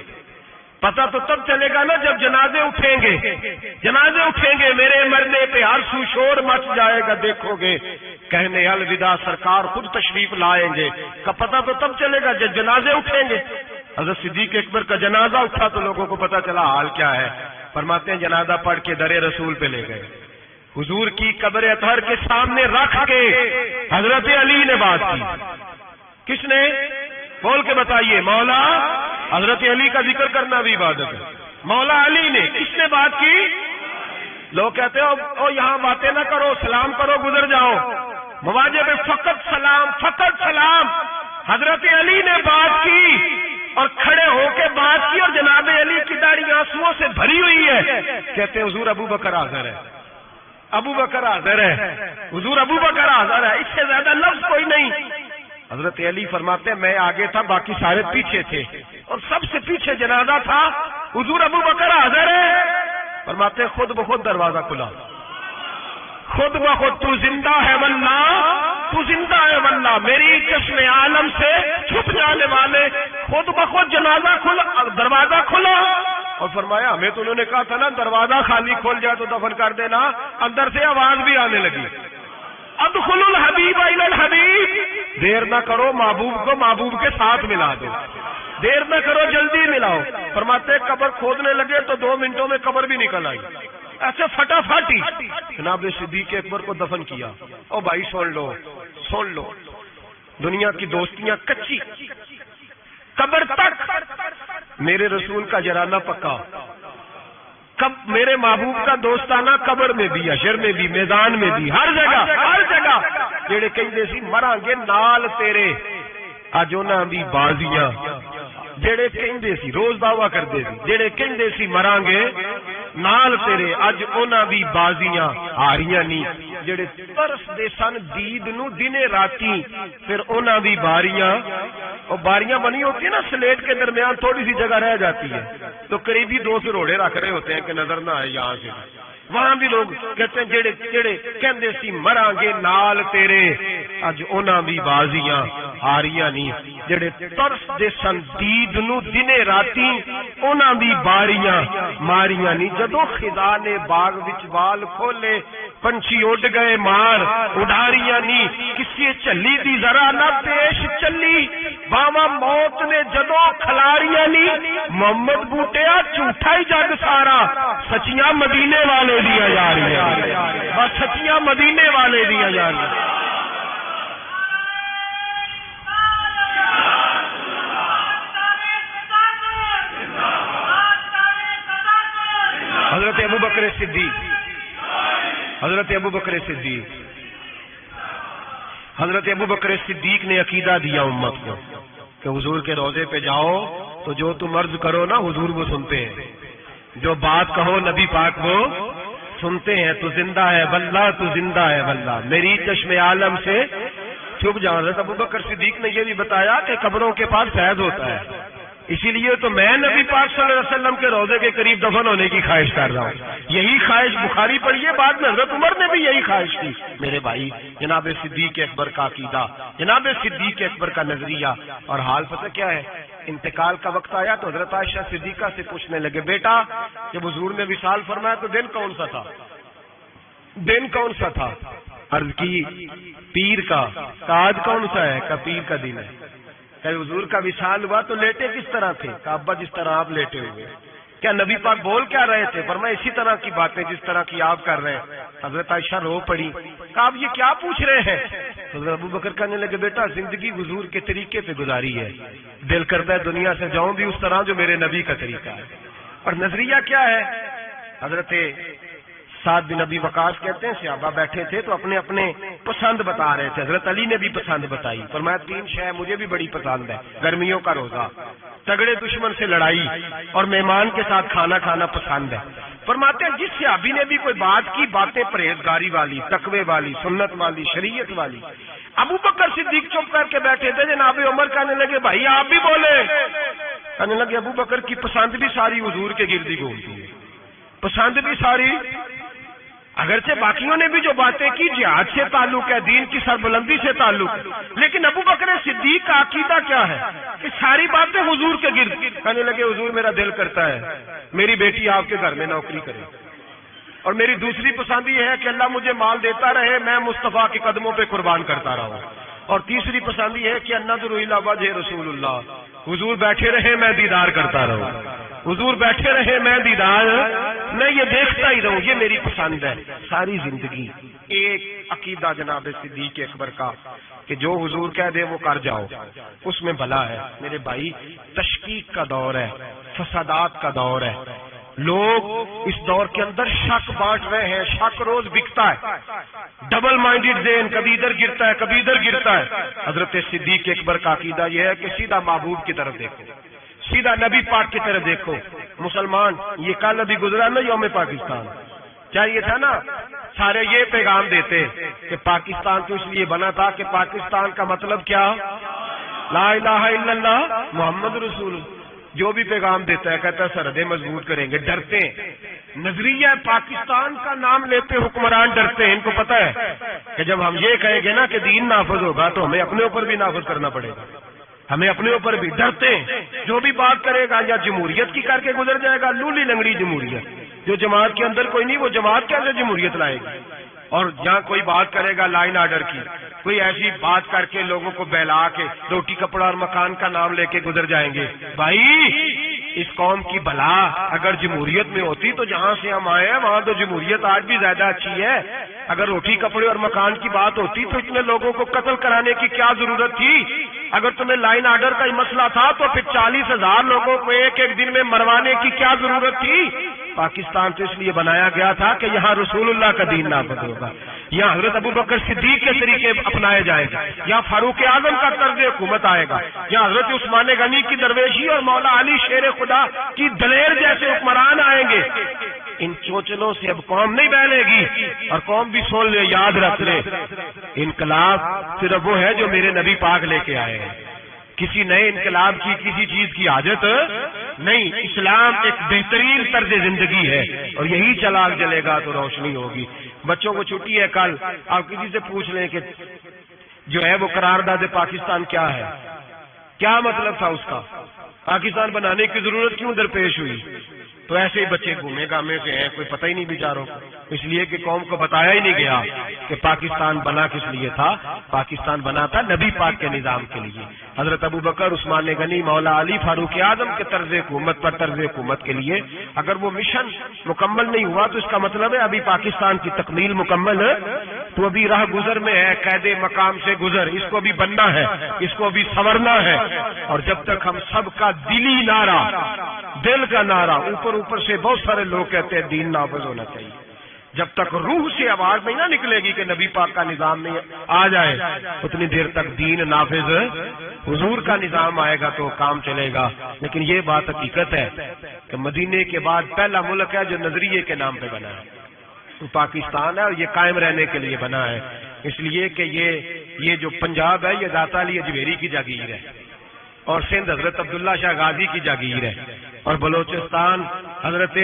پتہ تو تب چلے گا نا جب جنازے اٹھیں گے، جنازے اٹھیں گے، میرے مرنے پہ ہر سو شور مچ جائے گا، دیکھو گے کہنے الوداع سرکار خود تشریف لائیں گے، کا پتہ تو تب چلے گا جب جنازے اٹھیں گے۔ حضرت صدیق اکبر کا جنازہ اٹھا تو لوگوں کو پتہ چلا حال کیا ہے، فرماتے ہیں جنازہ پڑھ کے در رسول پہ لے گئے، حضور کی قبر اطہر کے سامنے رکھ کے حضرت علی نے بات کی، کس نے؟ بول کے بتائیے، مولا حضرت علی کا ذکر کرنا بھی عبادت ہے، مولا علی نے، کس نے بات کی؟ لوگ کہتے ہو یہاں باتیں نہ کرو، سلام کرو گزر جاؤ، مواجہ پہ فقط سلام، فقط سلام، حضرت علی نے بات کی اور کھڑے ہو کے بات کی، اور جناب علی کی داڑھی آنسوؤں سے بھری ہوئی ہے، کہتے حضور ابو بکر حاضر ہے، ابو بکر حاضر ہے، حضور ابو بکر حاضر ہے، اس سے زیادہ لفظ کوئی نہیں۔ حضرت علی فرماتے ہیں میں آگے تھا، باقی سارے پیچھے تھے، اور سب سے پیچھے جنازہ تھا، حضور ابو بکر حاضر ہے، فرماتے ہیں خود بخود دروازہ کھلا، خود بخود، تو زندہ ہے واللہ، تو زندہ ہے واللہ، میری چشم عالم سے چھپ جانے والے، خود بخود جنازہ کھلا، دروازہ کھلا، اور فرمایا ہمیں تو انہوں نے کہا تھا نا دروازہ خالی کھول جائے تو دفن کر دینا، اندر سے آواز بھی آنے لگی، ادخلوا الحبیب الی الحبیب، دیر نہ کرو محبوب کو محبوب کے ساتھ ملا دو، دیر نہ کرو جلدی ملاؤ۔ فرماتے قبر کھودنے لگے تو 2 منٹوں میں قبر بھی نکل آئی، ایسے فٹافٹ ہی جناب صدیق اکبر کو دفن کیا۔ او بھائی سن لو، سن لو، دنیا کی دوستیاں کچی، قبر تک میرے رسول کا جرانہ پکا، میرے محبوب کا دوستانہ قبر میں بھی، حشر میں بھی، میدان میں بھی، ہر جگہ، ہر جگہ، جڑے کہیں سی مراں گے نال تیرے، اج انہاں دی بازیاں، جڑے کہندے سی روز دعویٰ کردے سی جڑے کہندے سی مران گے نال تیرے اج انہاں دی بازیاں ہاریاں نہیں جڑے ترس دے سن دید نو دنے راتی پھر انہاں دی باریاں اور باریاں بنی ہوتی ہیں نا سلیٹ کے درمیان تھوڑی سی جگہ رہ جاتی ہے تو قریبی دو سروڑے رکھ رہے ہوتے ہیں کہ نظر نہ آئے یہاں سے وہاں بھی لوگ کہتے ہیں جڑے کہندے سی مراں گے نال تیرے اج انہاں دی بازیاں ہاریاں نہیں جڑے ترس دے سن دید نو دنے راتی انہاں دی باریاں ماریاں نہیں جدوں خدا نے باغ وچ وال کھولے پنچھی اڈ گئے مار اڈاریاں نہیں کسی چلی دی ذرا نہ پیش چلی باواں موت نے جدوں کھلاریاں نہیں محمد بوٹیا جھوٹا ہی جگ سارا سچیاں مدینے والے دیا جا رہی ہیں بس سچیاں مدینے والے دیا جا رہی ہیں حضرت ابو بکر صدیق حضرت ابو بکر صدیق حضرت ابو بکر صدیق نے عقیدہ دیا امت کو کہ حضور کے روضے پہ جاؤ تو جو تم عرض کرو نا حضور وہ سنتے ہیں جو بات کہو نبی پاک وہ سنتے ہیں تو زندہ ہے واللہ تو زندہ ہے واللہ میری چشم عالم سے چھپ جاؤ حضرت ابو بکر صدیق نے یہ بھی بتایا کہ قبروں کے پاس فیض ہوتا ہے اسی لیے تو میں نبی پاک صلی اللہ علیہ وسلم کے روضے کے قریب دفن ہونے کی خواہش کر رہا ہوں یہی خواہش بخاری پڑھی ہے بعد میں حضرت عمر نے بھی یہی خواہش کی میرے بھائی جناب صدیق اکبر کا عقیدہ جناب صدیق اکبر کا نظریہ اور حال پتہ کیا ہے انتقال کا وقت آیا تو حضرت عائشہ صدیقہ سے پوچھنے لگے بیٹا جب حضور نے وصال فرمایا تو دن کون سا تھا دن کون سا تھا عرض کی پیر کا آج کون سا ہے کہ پیر کا دن ہے کہ حضور کا وصال ہوا تو لیٹے کس طرح تھے کہ ابا جس طرح آپ لیٹے ہوئے کیا نبی پاک بول کیا رہے تھے فرمایا اسی طرح کی باتیں جس طرح کی آپ کر رہے ہیں حضرت عائشہ رو پڑی کہ آپ یہ کیا پوچھ رہے ہیں حضرت ابو بکر کہنے لگے بیٹا زندگی حضور کے طریقے پہ گزاری ہے دل کرتا ہے دنیا سے جاؤں بھی اس طرح جو میرے نبی کا طریقہ ہے اور نظریہ کیا ہے حضرت سعد بن ابی وقاص کہتے ہیں صحابہ بیٹھے تھے تو اپنے اپنے پسند بتا رہے تھے حضرت علی نے بھی پسند بتائی فرمایا تین شے مجھے بھی بڑی پسند ہے گرمیوں کا روزہ تگڑے دشمن سے لڑائی اور مہمان کے ساتھ کھانا کھانا پسند ہے فرماتے ہیں جس صحابی نے بھی کوئی بات کی باتیں پرہیزگاری والی تقوی والی سنت والی شریعت والی ابو بکر صدیق چپ کر کے بیٹھے تھے جناب عمر کہنے لگے بھائی آپ بھی بولے کہنے لگے ابو بکر کی پسند بھی ساری حضور کے گردی گھومتی ہے پسند بھی ساری اگرچہ باقیوں نے بھی جو باتیں کی جہاد سے تعلق ہے دین کی سربلندی سے تعلق ہے لیکن ابو بکر صدیق کا عقیدہ کیا ہے کہ ساری باتیں حضور کے گرد کہنے لگے حضور میرا دل کرتا ہے میری بیٹی آپ کے گھر میں نوکری کرے اور میری دوسری پسند یہ ہے کہ اللہ مجھے مال دیتا رہے میں مصطفیٰ کے قدموں پہ قربان کرتا رہا اور تیسری پسند یہ ہے کہ النظر الی وجہ رسول اللہ حضور بیٹھے رہے میں دیدار کرتا رہوں حضور بیٹھے رہے میں دیدار میں یہ دیکھتا ہی رہوں یہ میری پسند ہے ساری زندگی ایک عقیدہ جناب صدیق اکبر کا کہ جو حضور کہہ دے وہ کر جاؤ اس میں بھلا ہے میرے بھائی تشکیک کا دور ہے فسادات کا دور ہے لوگ اس دور کے اندر شک بانٹ رہے ہیں شک روز بکتا ہے ڈبل مائنڈڈ ذہن کبھی ادھر گرتا ہے کبھی ادھر گرتا ہے حضرت صدیق اکبر کا عقیدہ یہ ہے کہ سیدھا محبوب کی طرف دیکھو سیدھا نبی پاک کی طرف دیکھو مسلمان یہ کل ابھی گزرا نا یوم پاکستان چاہیے تھا نا سارے یہ پیغام دیتے کہ پاکستان تو اس لیے بنا تھا کہ پاکستان کا مطلب کیا لا الہ الا اللہ محمد رسول اللہ جو بھی پیغام دیتا ہے کہتا ہے سرحدیں مضبوط کریں گے ڈرتے ہیں نظریہ پاکستان کا نام لیتے حکمران ڈرتے ہیں ان کو پتہ ہے کہ جب ہم یہ کہیں گے نا کہ دین نافذ ہوگا تو ہمیں اپنے اوپر بھی نافذ کرنا پڑے گا ہمیں اپنے اوپر بھی ڈرتے ہیں جو بھی بات کرے گا یا جمہوریت کی کر کے گزر جائے گا لولی لنگڑی جمہوریت جو جماعت کے اندر کوئی نہیں وہ جماعت کیسے جمہوریت لائے گی اور جہاں کوئی بات کرے گا لائن آرڈر کی کوئی ایسی بات کر کے لوگوں کو بہلا کے روٹی کپڑا اور مکان کا نام لے کے گزر جائیں گے بھائی اس قوم کی بلا اگر جمہوریت میں ہوتی تو جہاں سے ہم آئے ہیں وہاں تو جمہوریت آج بھی زیادہ اچھی ہے اگر روٹی کپڑے اور مکان کی بات ہوتی تو اتنے لوگوں کو قتل کرانے کی کیا ضرورت تھی اگر تمہیں لائن آرڈر کا ہی مسئلہ تھا تو پھر 40,000 لوگوں کو ایک ایک دن میں مروانے کی کیا ضرورت تھی؟ پاکستان تو اس لیے بنایا گیا تھا کہ یہاں رسول اللہ کا دین نافذ ہوگا، یہاں حضرت ابوبکر صدیق کے طریقے اپنائے جائیں گے، یہاں فاروق اعظم کا طرز حکومت آئے گا، یہاں حضرت عثمان غنی کی درویشی اور مولا علی شیر خدا کی دلیر جیسے حکمران آئیں گے۔ ان چوچلوں سے اب قوم نہیں بہلے گی، اور قوم بھی سن لے، یاد رکھ لے، انقلاب صرف وہ ہے جو میرے نبی پاک لے کے آئے ہیں، کسی نئے انقلاب کی کسی چیز کی حاجت نہیں۔ اسلام ایک بہترین طرز زندگی ہے، اور یہی چراغ جلے گا تو روشنی ہوگی۔ بچوں کو چھٹی ہے کل، آپ کسی سے پوچھ لیں کہ جو ہے وہ قرارداد پاکستان کیا ہے، کیا مطلب تھا اس کا، پاکستان بنانے کی ضرورت کیوں درپیش ہوئی؟ تو ایسے ہی بچے گھومے گامے سے ہیں، کوئی پتہ ہی نہیں بیچاروں کو، اس لیے کہ قوم کو بتایا ہی نہیں گیا کہ پاکستان بنا کس لیے تھا۔ پاکستان بنا تھا نبی پاک کے نظام کے لیے، حضرت ابوبکر، عثمان غنی، مولا علی، فاروق اعظم کے طرز حکومت پر طرز حکومت کے لیے۔ اگر وہ مشن مکمل نہیں ہوا تو اس کا مطلب ہے ابھی پاکستان کی تکمیل مکمل ہے، تو ابھی راہ گزر میں ہے، قید مقام سے گزر، اس کو بھی بننا ہے، اس کو بھی سنورنا ہے۔ اور جب تک ہم سب کا دلی نعرہ، دل کا نعرہ، اوپر سے بہت سارے لوگ کہتے ہیں دین نافذ ہونا چاہیے، جب تک روح سے آواز نہیں نہ نکلے گی کہ نبی پاک کا نظام نہیں آ جائے، اتنی دیر تک دین نافذ، حضور کا نظام آئے گا تو کام چلے گا۔ لیکن یہ بات حقیقت ہے کہ مدینے کے بعد پہلا ملک ہے جو نظریے کے نام پہ بنا ہے، تو پاکستان ہے، اور یہ قائم رہنے کے لیے بنا ہے، اس لیے کہ یہ جو پنجاب ہے یہ داتا علی اجمیری کی جاگیر ہے، اور سندھ حضرت عبداللہ شاہ غازی کی جاگیر ہے، اور بلوچستان حضرت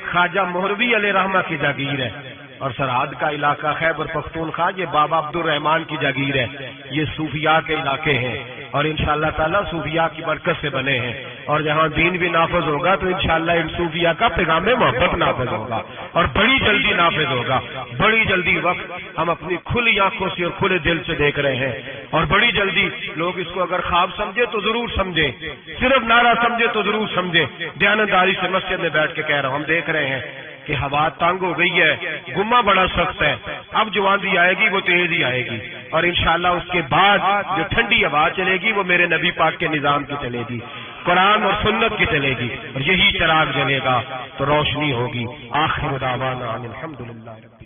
خواجہ مہروی علیہ رحمہ کی جاگیر ہے، اور سرحد کا علاقہ خیبر پختونخوا یہ بابا عبد الرحمان کی جاگیر ہے۔ یہ صوفیاء کے علاقے ہیں، اور انشاءاللہ تعالی صوفیاء کی برکت سے بنے ہیں، اور جہاں دین بھی نافذ ہوگا تو انشاءاللہ ان صوفیاء کا پیغام محبت نافذ ہوگا، اور بڑی جلدی نافذ ہوگا، بڑی جلدی۔ وقت ہم اپنی کھلی آنکھوں سے اور کھلے دل سے دیکھ رہے ہیں، اور بڑی جلدی لوگ اس کو اگر خواب سمجھے تو ضرور سمجھے، صرف نعرہ سمجھے تو ضرور سمجھے۔ دیانتداری سے مسجد میں بیٹھ کے کہہ رہا ہوں، ہم دیکھ رہے ہیں کہ ہوا تنگ ہو گئی ہے، گما بڑا سخت ہے، اب جو آندھی آئے گی وہ تیز ہی آئے گی، اور انشاءاللہ اس کے بعد جو ٹھنڈی ہوا چلے گی وہ میرے نبی پاک کے نظام کی چلے گی، قرآن اور سنت کی چلے گی، اور یہی چراغ جلے گا تو روشنی ہوگی۔ آخر دعوانا الحمدللہ۔